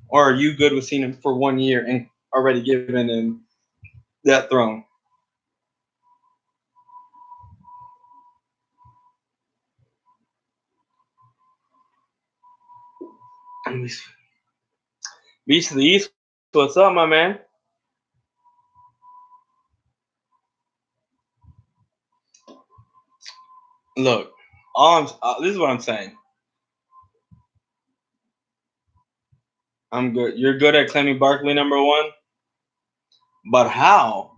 or are you good with seeing him for 1 year and already giving him that throne? Beast of the East, what's up, my man? Look, this is what I'm saying. I'm good. You're good at claiming Barkley number 1, but how?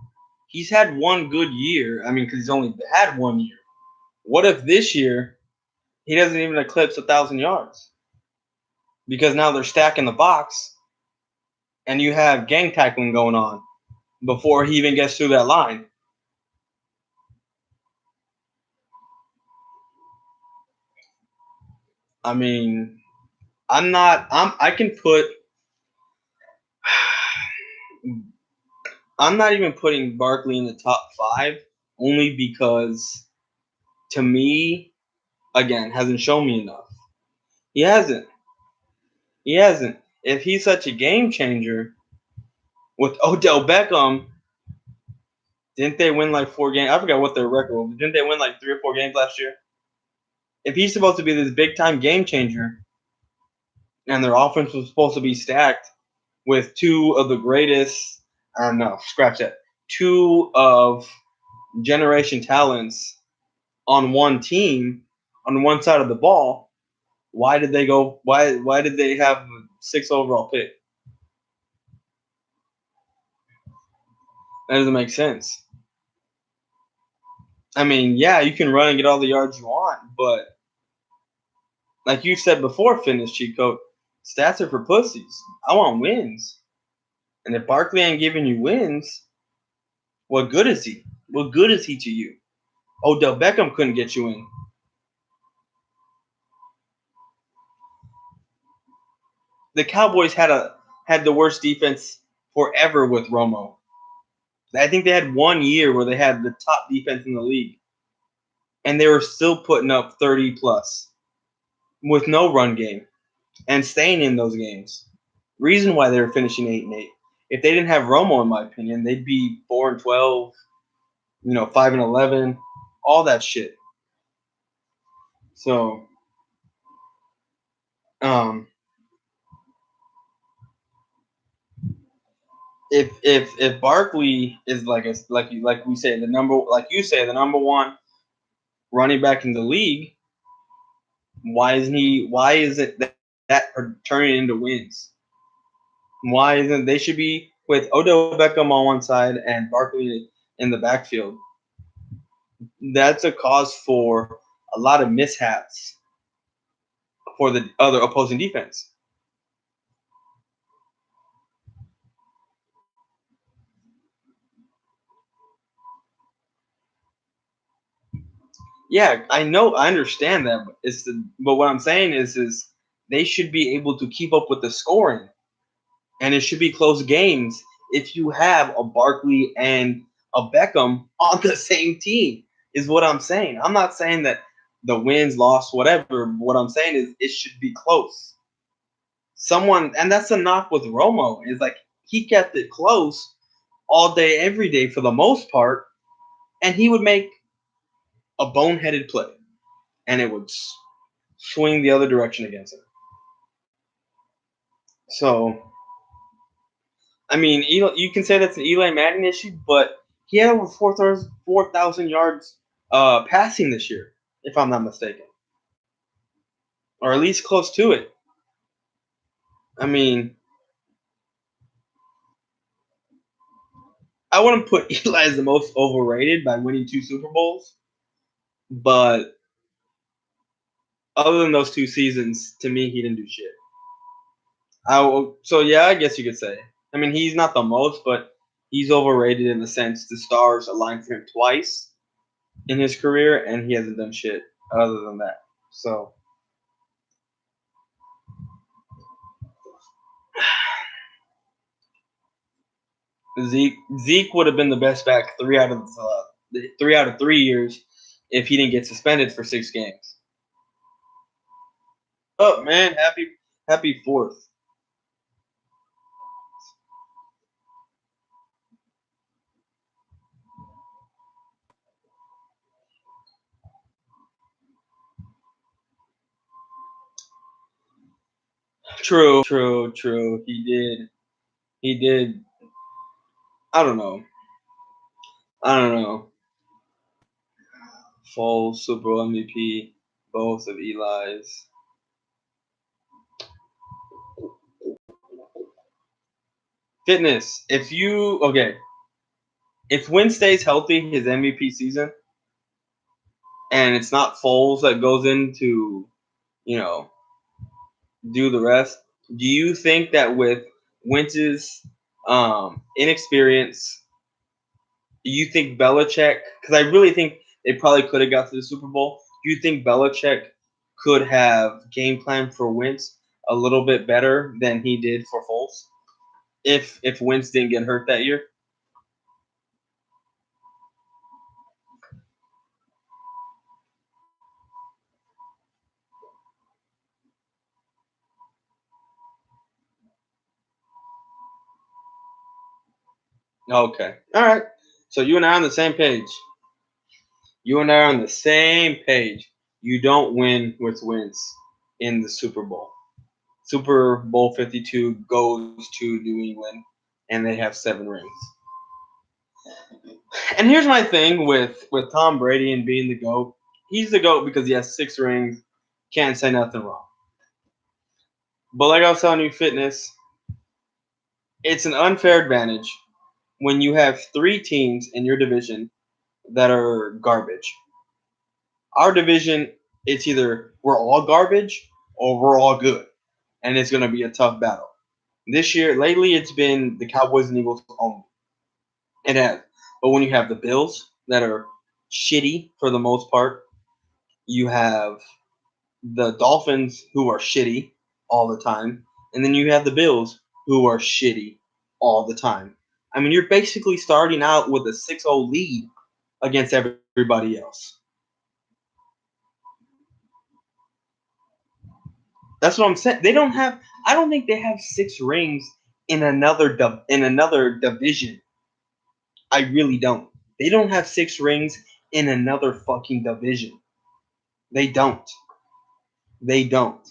He's had one good year. I mean, because he's only had 1 year. What if this year he doesn't even eclipse 1,000 yards? Because now they're stacking the box, and you have gang tackling going on before he even gets through that line. I mean, I can put. I'm not even putting Barkley in the top 5 only because, to me, again, hasn't shown me enough. He hasn't. If he's such a game changer with Odell Beckham, didn't they win like 4 games? I forgot what their record was. Didn't they win like 3 or 4 games last year? If he's supposed to be this big time game changer, and their offense was supposed to be stacked with 2 of the greatest, I don't know, scratch that, 2 of generation talents on one team, on one side of the ball, why did they go? Why did they have a 6th overall pick? That doesn't make sense. I mean, yeah, you can run and get all the yards you want, but like you said before, fitness cheat code, stats are for pussies. I want wins. And if Barkley ain't giving you wins, what good is he? What good is he to you? Odell Beckham couldn't get you in. The Cowboys had the worst defense forever with Romo. I think they had 1 year where they had the top defense in the league, and they were still putting up 30 plus with no run game and staying in those games. Reason why they were finishing 8-8. If they didn't have Romo, in my opinion, they'd be 4-12, 5-11, all that shit. So, if Barkley is like we say the number 1 running back in the league, why is it that are turning into wins? Why isn't they should be with Odell Beckham on one side and Barkley in the backfield? That's a cause for a lot of mishaps for the other opposing defense. Yeah, I know, I understand that, but what I'm saying is they should be able to keep up with the scoring, and it should be close games if you have a Barkley and a Beckham on the same team, is what I'm saying. I'm not saying that the wins, loss, whatever. What I'm saying is it should be close. And that's a knock with Romo, is like he kept it close all day, every day for the most part, and he would make a boneheaded play, and it would swing the other direction against him. So, I mean, you can say that's an Eli Manning issue, but he had over 4,000 yards passing this year, if I'm not mistaken, or at least close to it. I mean, I wouldn't put Eli as the most overrated by winning 2 Super Bowls, but other than those 2 seasons, to me, he didn't do shit. So yeah, I guess you could say. I mean, he's not the most, but he's overrated in the sense the stars aligned for him twice in his career, and he hasn't done shit other than that. So Zeke would have been the best back 3 years if he didn't get suspended for 6 games. Oh man, happy 4th. True. He did. I don't know. Full Super Bowl MVP, both of Eli's. Fitness. If Wentz stays healthy his MVP season, and it's not Foles that goes into, do the rest, do you think that with Wentz's inexperience, do you think Belichick? Because I really think they probably could have got to the Super Bowl. Do you think Belichick could have game planned for Wentz a little bit better than he did for Foles if Wentz didn't get hurt that year? Okay. All right. So you and I are on the same page. You and I are on the same page. You don't win with Wentz in the Super Bowl. Super Bowl 52 goes to New England, and they have 7 rings. And here's my thing with Tom Brady and being the GOAT. He's the GOAT because he has 6 rings. Can't say nothing wrong. But like I was telling you, Fitness, it's an unfair advantage when you have 3 teams in your division that are garbage. Our division, it's either we're all garbage or we're all good, and it's going to be a tough battle. This year, lately, it's been the Cowboys and Eagles only. It has. But when you have the Bills that are shitty for the most part, you have the Dolphins who are shitty all the time, and then you have the Bills who are shitty all the time. I mean, you're basically starting out with a 6-0 lead against everybody else. That's what I'm saying. I don't think they have 6 rings in another division. I really don't. They don't have 6 rings in another fucking division. They don't. They don't.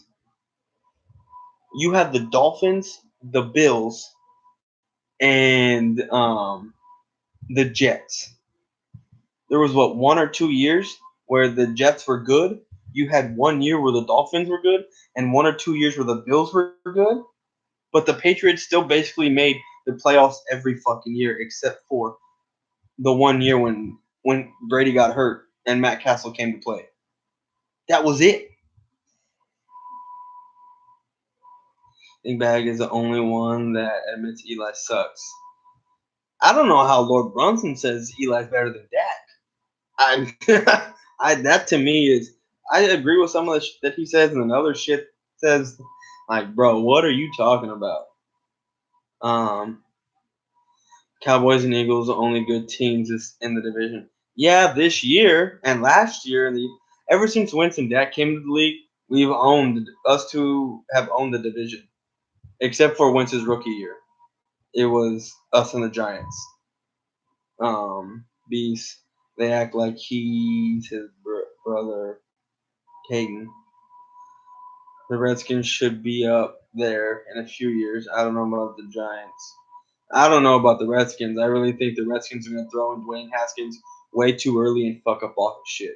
You have the Dolphins, the Bills, and the Jets. There was 1 or 2 years where the Jets were good. You had 1 year where the Dolphins were good, and 1 or 2 years where the Bills were good. But the Patriots still basically made the playoffs every fucking year, except for the 1 year when Brady got hurt and Matt Castle came to play. That was it. Bag is the only one that admits Eli sucks. I don't know how Lord Brunson says Eli's better than Dak. That to me is, I agree with some of the that he says, and another shit says, like, bro, what are you talking about? Cowboys and Eagles are only good teams in the division. Yeah, this year and last year, ever since Wentz and Dak came to the league, us two have owned the division, except for Wentz's rookie year. It was us and the Giants. Beast. They act like he's his brother, Caden. The Redskins should be up there in a few years. I don't know about the Giants. I don't know about the Redskins. I really think the Redskins are going to throw in Dwayne Haskins way too early and fuck up all his shit.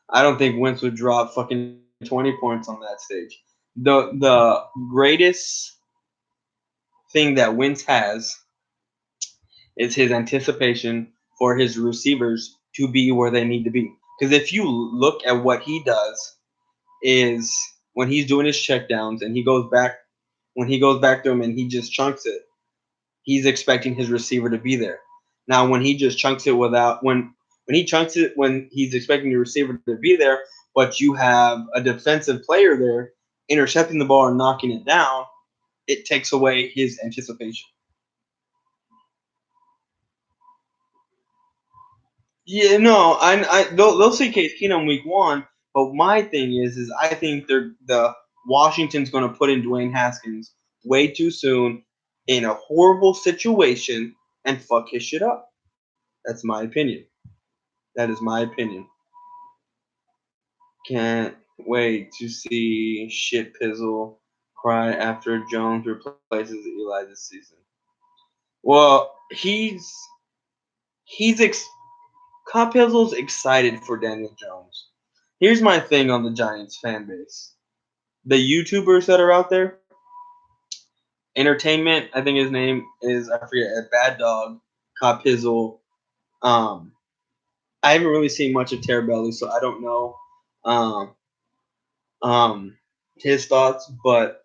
I don't think Wentz would drop fucking 20 points on that stage. The greatest thing that Wentz has is his anticipation for his receivers to be where they need to be. Because if you look at what he does, is when he's doing his checkdowns and he goes back to him and he just chunks it, he's expecting his receiver to be there. Now when he just chunks it when he's expecting the receiver to be there, but you have a defensive player there intercepting the ball and knocking it down, it takes away his anticipation. Yeah, no, they'll see Case Keenum week 1, but my thing is I think the Washington's going to put in Dwayne Haskins way too soon in a horrible situation and fuck his shit up. That's my opinion. That is my opinion. Can't wait to see Shit Pizzle cry after Jones replaces Eli this season. Well, Cop Pizzle's excited for Daniel Jones. Here's my thing on the Giants fan base. The YouTubers that are out there, Entertainment, I think his name is, I forget, Bad Dog, Cop Pizzle. I haven't really seen much of Terabelli, so I don't know his thoughts, but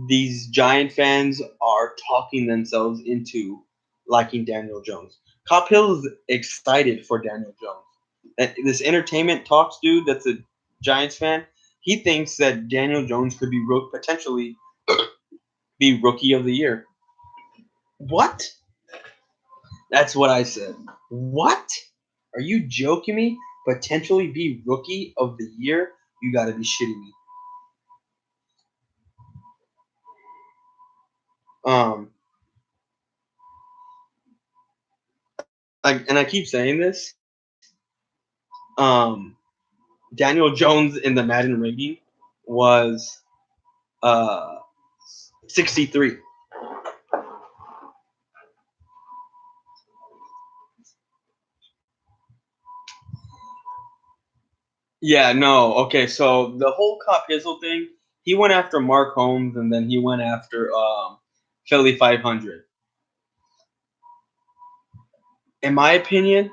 these Giant fans are talking themselves into liking Daniel Jones. Cop Hill is excited for Daniel Jones. This Entertainment Talks dude that's a Giants fan, he thinks that Daniel Jones could be potentially be Rookie of the Year. What? That's what I said. What? Are you joking me? Potentially be Rookie of the Year? You got to be shitting me. I keep saying this. Daniel Jones in the Madden rating was 63. Yeah, no. Okay, so the whole Cop Hizzle thing, he went after Mark Holmes and then he went after Philly 500. In my opinion,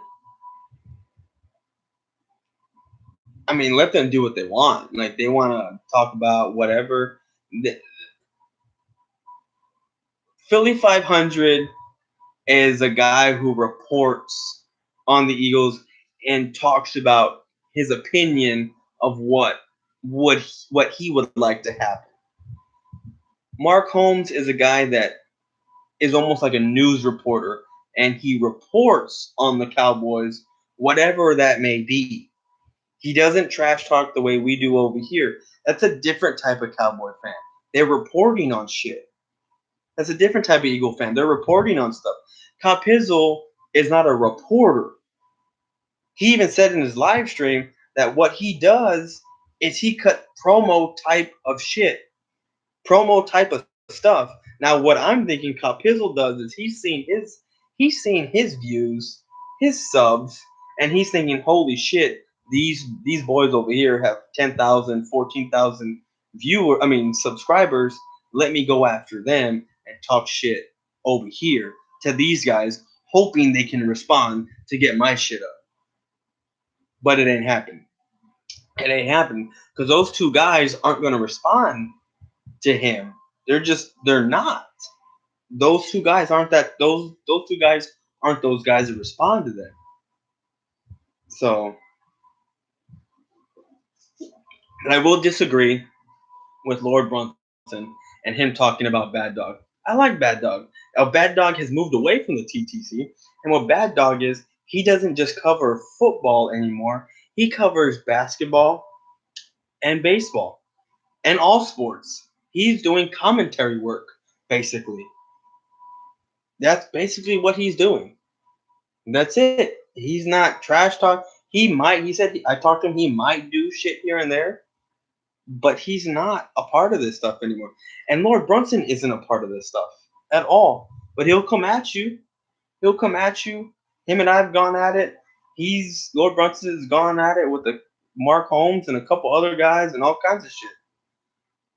I mean, let them do what they want. Like, they want to talk about whatever. Philly 500 is a guy who reports on the Eagles and talks about his opinion of what he would like to happen. Mark Holmes is a guy that is almost like a news reporter, and he reports on the Cowboys, whatever that may be. He doesn't trash talk the way we do over here. That's a different type of Cowboy fan. They're reporting on shit. That's a different type of Eagle fan. They're reporting on stuff. Cop Hizzle is not a reporter. He even said in his live stream that what he does is he cut promo type of shit, promo type of stuff. Now, what I'm thinking Cop Hizzle does is he's seen his views, his subs, and he's thinking, holy shit, these boys over here have 10,000, 14,000 subscribers. Let me go after them and talk shit over here to these guys, hoping they can respond to get my shit up. But it ain't happened. It ain't happened because those two guys aren't going to respond to him. They're not. Those two guys aren't those two guys aren't those guys that respond to them. So, and I will disagree with Lord Brunson. and him talking about Bad Dog. I like Bad Dog. Now, Bad Dog has moved away from the TTC, and what Bad Dog is, he doesn't just cover football anymore. He covers basketball and baseball and all sports. He's doing commentary work, basically. That's basically what he's doing. That's it. He's not trash talk. He said, I talked to him, he might do shit here and there, but he's not a part of this stuff anymore. And Lord Brunson isn't a part of this stuff at all. But he'll come at you. He'll come at you. Him and I have gone at it. Lord Brunson has gone at it with the Mark Holmes and a couple other guys and all kinds of shit.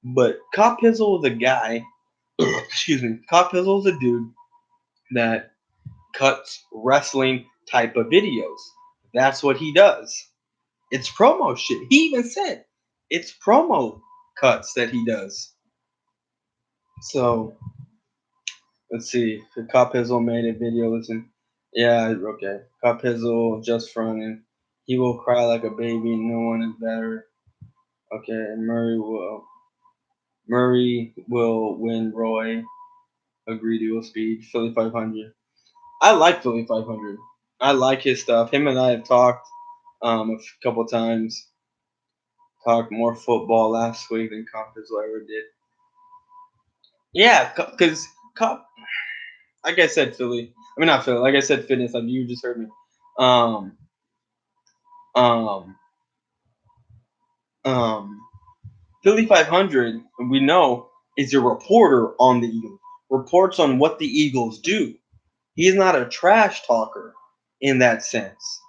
But Cop Pizzle is a guy. Excuse me. Cop Pizzle is a dude that cuts wrestling type of videos. That's what he does. It's promo shit. He even said it's promo cuts that he does. So let's see. The Cop Pizzle made a video. Listen, yeah, okay. Cop Pizzle just fronting. He will cry like a baby. No one is better. Okay, Murray will win. Roy agreed he will speed. Philly 500. I like Philly 500. I like his stuff. Him and I have talked a couple times. Talked more football last week than Cop Pizzle ever did. Yeah, because Cop, like I said, Philly. I mean, not Philly. Like I said, fitness. Like you just heard me. Um, Philly 500, we know, is a reporter on the Eagles. Reports on what the Eagles do. He's not a trash talker in that sense.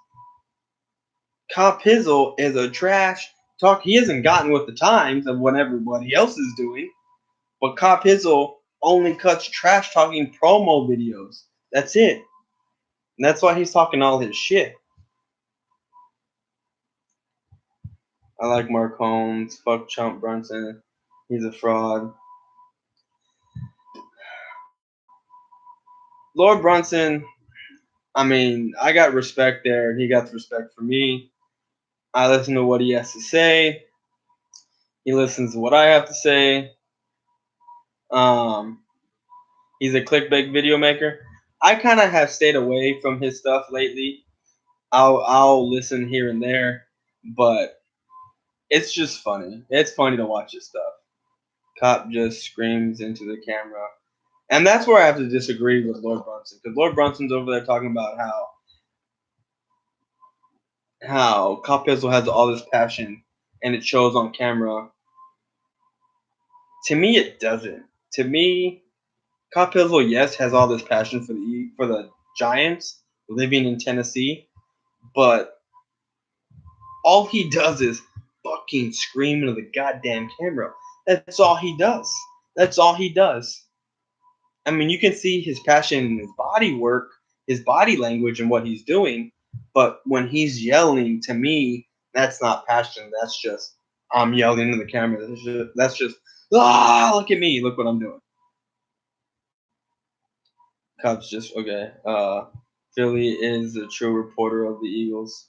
Cop Pizzle is a trash talk. He hasn't gotten with the times of what everybody else is doing. But Cop Pizzle only cuts trash talking promo videos. That's it. And that's why he's talking all his shit. I like Mark Holmes. Fuck Chump Brunson. He's a fraud. Lord Brunson, I mean, I got respect there. He got the respect for me. I listen to what he has to say. He listens to what I have to say. He's a clickbait video maker. I kind of have stayed away from his stuff lately. I'll listen here and there, but it's just funny. It's funny to watch his stuff. Cop just screams into the camera. And that's where I have to disagree with Lord Brunson. Because Lord Brunson's over there talking about how Cop Pizzle has all this passion and it shows on camera. To me, it doesn't. To me, Cop Pizzle, yes, has all this passion for the Giants living in Tennessee, but all he does is fucking scream into the goddamn camera. That's all he does. That's all he does. I mean, you can see his passion in his body work, his body language, and what he's doing. But when he's yelling, to me, that's not passion. That's just I'm yelling into the camera. That's just look at me. Look what I'm doing. Cubs just okay. Philly is a true reporter of the Eagles.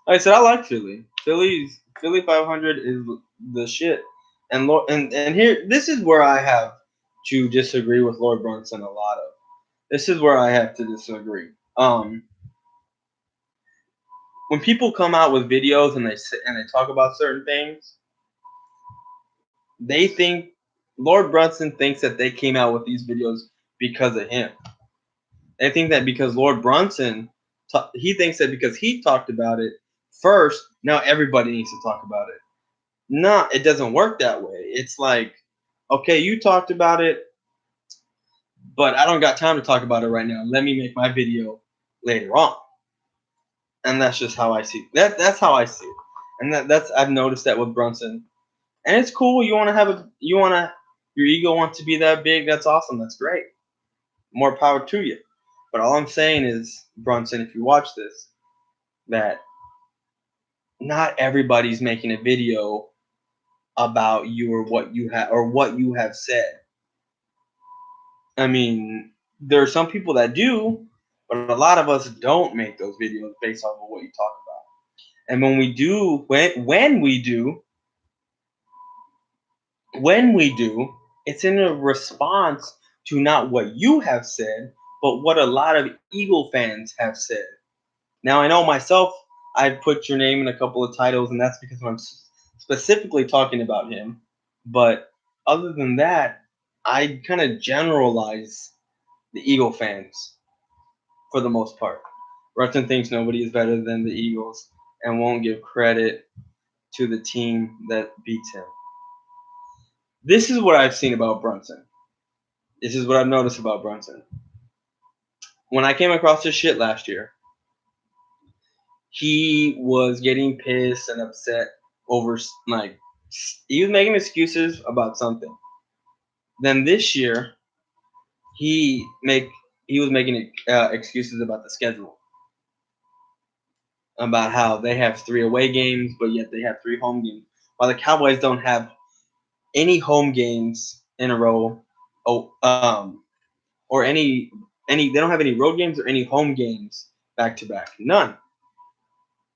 Like I said, I like Philly. Philly 500 is the shit. And here, this is where I have to disagree with Lord Brunson a lot of. This is where I have to disagree. When people come out with videos and they talk about certain things, they think Lord Brunson thinks that they came out with these videos because of him. They think that because Lord Brunson, he thinks that because he talked about it first, now everybody needs to talk about it. No, it doesn't work that way. It's like, okay, you talked about it, but I don't got time to talk about it right now. Let me make my video later on. And that's just how I see it. That's how I see it. And that's I've noticed that with Brunson. And it's cool. Your ego wants to be that big. That's awesome. That's great. More power to you. But all I'm saying is, Brunson, if you watch this, that not everybody's making a video about you or what you have said. I mean, there are some people that do, but a lot of us don't make those videos based off of what you talk about. And when we do, when we do, it's in a response to not what you have said, but what a lot of Eagle fans have said. Now, I know myself, I've put your name in a couple of titles, and that's because I'm specifically talking about him. But other than that, I kind of generalize the Eagle fans for the most part. Brunson thinks nobody is better than the Eagles and won't give credit to the team that beats him. This is what I've seen about Brunson. This is what I've noticed about Brunson. When I came across this shit last year, he was getting pissed and upset over like he was making excuses about something. Then this year, he make he was making excuses about the schedule, about how they have 3 away games, but yet they have 3 home games, while the Cowboys don't have any home games in a row. Oh, or any they don't have any road games or any home games back to back. None.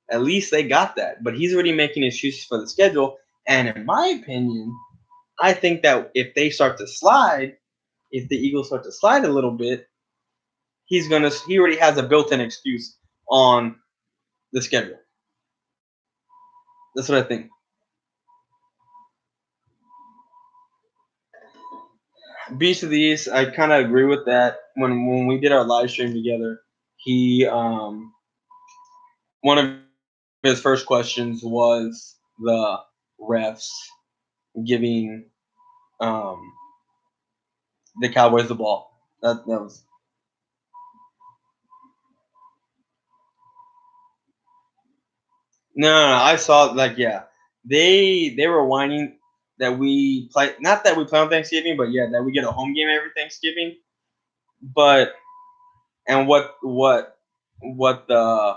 At least they got that. But he's already making excuses for the schedule. And in my opinion, I think that if they start to slide, if the Eagles start to slide a little bit, he already has a built-in excuse on the schedule. That's what I think. Beast of the East, I kind of agree with that. When we did our live stream together, he one of his first questions was the refs giving um, the Cowboys the ball. That was no. I saw like yeah, they were whining that we play not that we play on Thanksgiving, but yeah, that we get a home game every Thanksgiving. But and what the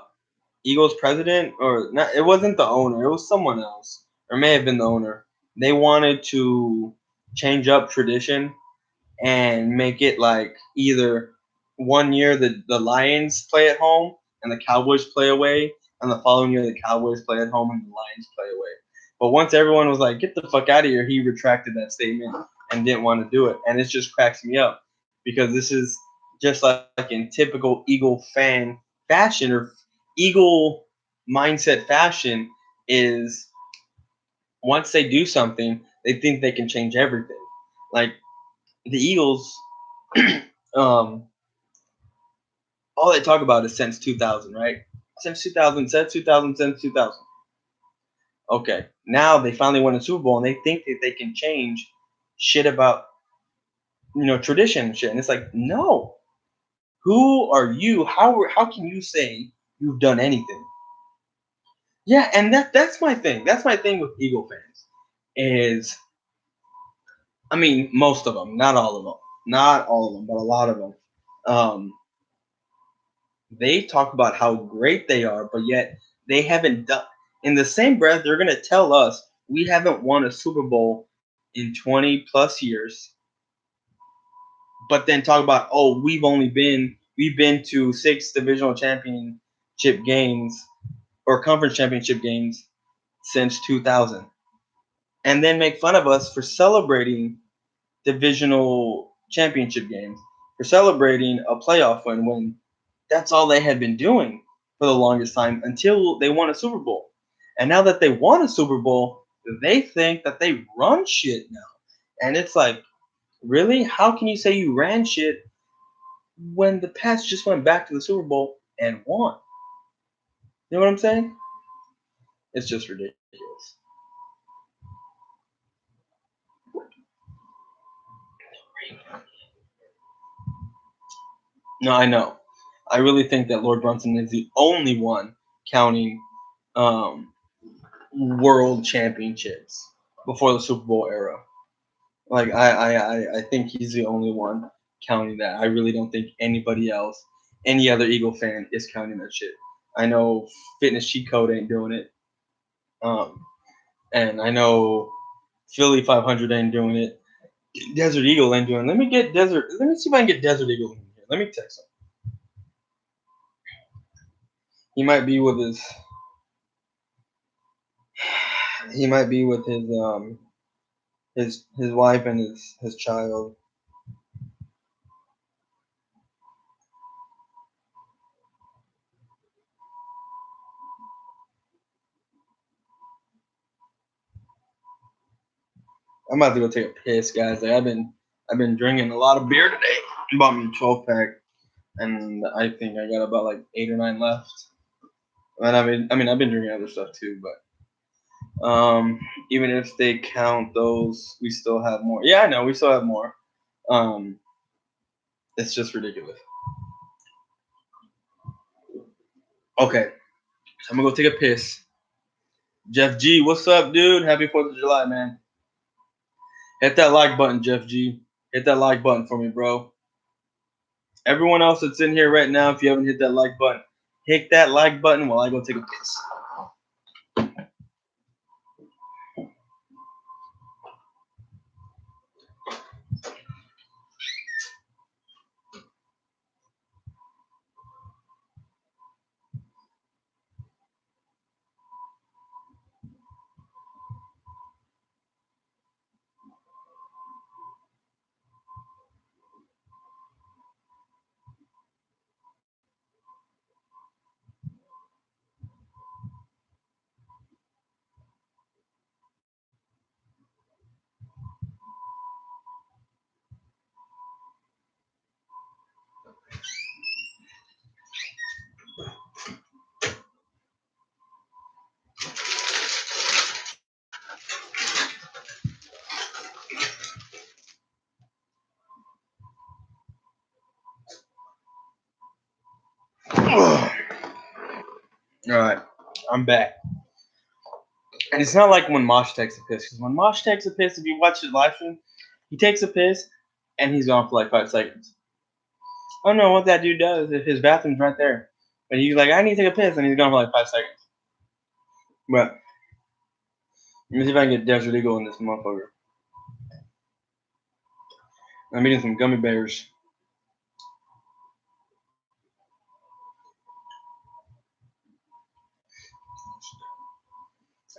Eagles president or not? It wasn't the owner. It was someone else, or may have been the owner. They wanted to change up tradition and make it like either one year the Lions play at home and the Cowboys play away, and the following year the Cowboys play at home and the Lions play away. But once everyone was like, "Get the fuck out of here," he retracted that statement and didn't want to do it, and it just cracks me up because this is just like in typical Eagle fan fashion or Eagle mindset fashion is once they do something, they think they can change everything. Like the Eagles, um, all they talk about is since 2000, right? Since 2000, since 2000. Okay, now they finally won a Super Bowl and they think that they can change shit about tradition and shit. And it's like, no, who are you? How can you say you've done anything? Yeah, and that's my thing. That's my thing with Eagle fans is, I mean, most of them, not all of them, not all of them, but a lot of them. Um, they talk about how great they are, but yet they haven't done. In the same breath, they're gonna tell us we haven't won a Super Bowl in 20 plus years, but then talk about we've been to 6 divisional championship games or conference championship games since 2000, and then make fun of us for celebrating divisional championship games, for celebrating a playoff win when that's all they had been doing for the longest time until they won a Super Bowl. And now that they won a Super Bowl, they think that they run shit now. And it's like, really? How can you say you ran shit when the Pats just went back to the Super Bowl and won? You know what I'm saying? It's just ridiculous. No, I know. I really think that Lord Brunson is the only one counting um, world championships before the Super Bowl era. Like I think he's the only one counting that. I really don't think anybody else, any other Eagle fan, is counting that shit. I know Fitness Cheat Code ain't doing it, um, and I know Philly 500 ain't doing it. Desert Eagle ain't doing it. Let me get Desert. Let me see if I can get Desert Eagle in here. Let me text him. He might be with his. He might be with his his wife and his child. I'm about to go take a piss, guys. Like I've been drinking a lot of beer today. I bought me a 12 pack, and I think I got about like 8 or 9 left. And I mean I've been drinking other stuff too, but even if they count those, we still have more. Yeah, I know we still have more. Um, it's just ridiculous. Okay, so I'm gonna go take a piss. Jeff G, what's up, dude? Happy 4th of July, man. Hit that like button, Jeff G. Hit that like button for me, bro. Everyone else that's in here right now, if you haven't hit that like button, hit that like button while I go take a piss. All right, I'm back. And it's not like when Mosh takes a piss, because when Mosh takes a piss, if you watch his live stream, he takes a piss and he's gone for like 5 seconds. I don't know what that dude does if his bathroom's right there. But he's like, I need to take a piss, and he's gone for like 5 seconds. But let me see if I can get Desert Eagle in this motherfucker. I'm eating some gummy bears.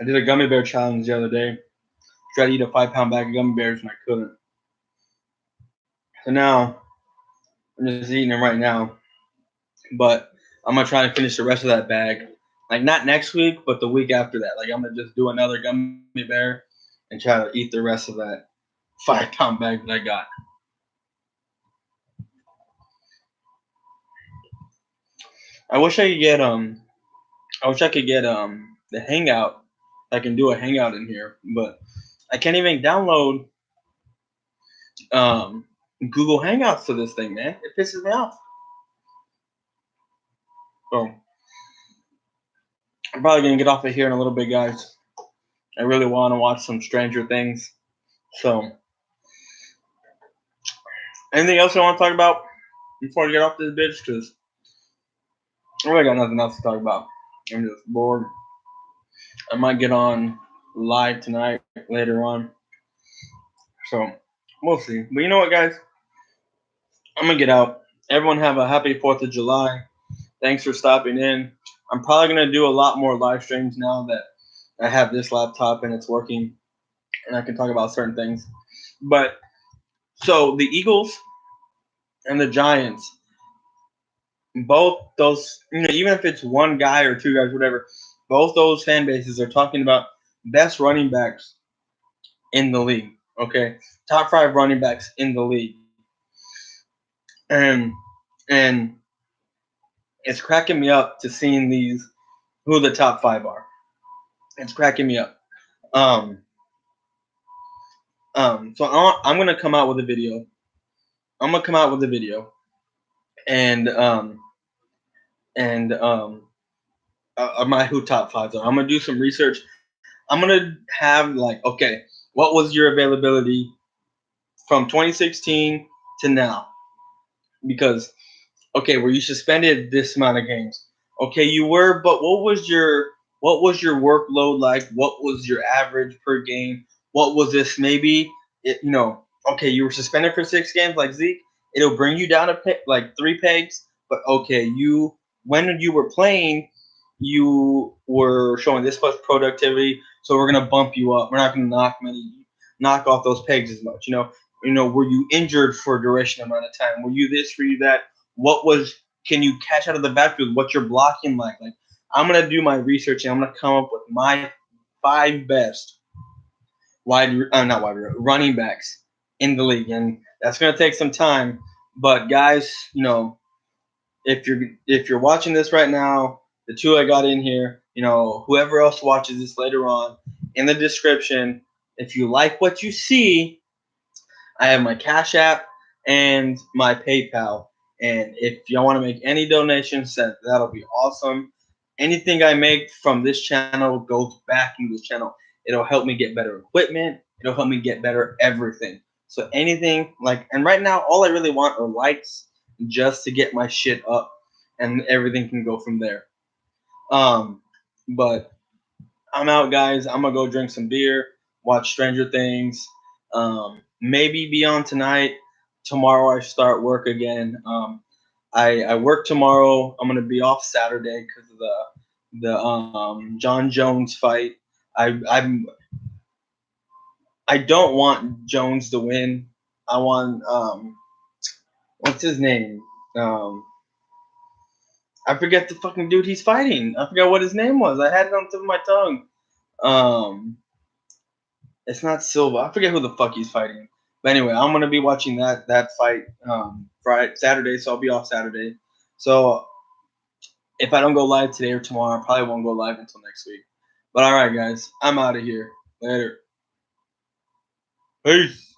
I did a gummy bear challenge the other day. Tried to eat a 5-pound bag of gummy bears and I couldn't. So now I'm just eating them right now. But I'm gonna try to finish the rest of that bag. Like not next week, but the week after that. Like I'm gonna just do another gummy bear and try to eat the rest of that 5-pound bag that I got. I wish I could get the hangout. I can do a hangout in here, but I can't even download um Google Hangouts to this thing, man. It pisses me off. So I'm probably gonna get off of here in a little bit, guys. I really want to watch some Stranger Things. So, anything else you want to talk about before I get off this bitch? Because I really got nothing else to talk about. I'm just bored. I might get on live tonight later on. So, we'll see. But you know what, guys? I'm gonna get out. Everyone have a happy 4th of July. Thanks for stopping in. I'm probably gonna do a lot more live streams now that I have this laptop and it's working, and I can talk about certain things. But so the Eagles and the Giants, both those, even if it's one guy or two guys, whatever, both those fan bases are talking about best running backs in the league. Okay, top 5 running backs in the league, and and it's cracking me up to seeing these who the top 5 are. It's cracking me up. Um, so I'm gonna come out with a video. I'm gonna come out with a video, and and my who top 5s are. I'm gonna do some research. I'm gonna have like, okay, what was your availability from 2016 to now? Because okay, were you suspended this amount of games? Okay, you were, but what was your workload like? What was your average per game? What was this? Maybe okay, you were suspended for 6 games like Zeke. It'll bring you down like 3 pegs. But okay, when you were playing, you were showing this much productivity, so we're gonna bump you up. We're not gonna knock many. knock off those pegs as much. Were you injured for a duration amount of time? Were you this? Were you that? Can you catch out of the backfield? What's your blocking like? Like, I'm gonna do my research and I'm gonna come up with my 5 best running backs in the league, and that's gonna take some time. But guys, if you're watching this right now, the 2 I got in here, whoever else watches this later on, in the description, if you like what you see, I have my Cash App and my PayPal. And if y'all want to make any donations, that'll be awesome. Anything I make from this channel goes back into this channel. It'll help me get better equipment. It'll help me get better everything. So anything and right now, all I really want are likes just to get my shit up, and everything can go from there. But I'm out, guys. I'm gonna go drink some beer, watch Stranger Things, maybe be on tonight. Tomorrow I start work again. I work tomorrow. I'm gonna be off Saturday because of the John Jones fight. I don't want Jones to win. I want what's his name? I forget the fucking dude he's fighting. I forgot what his name was. I had it on the tip of my tongue. It's not Silva. I forget who the fuck he's fighting. But anyway, I'm gonna be watching that fight Saturday, so I'll be off Saturday. So if I don't go live today or tomorrow, I probably won't go live until next week. But all right, guys, I'm out of here. Later. Peace.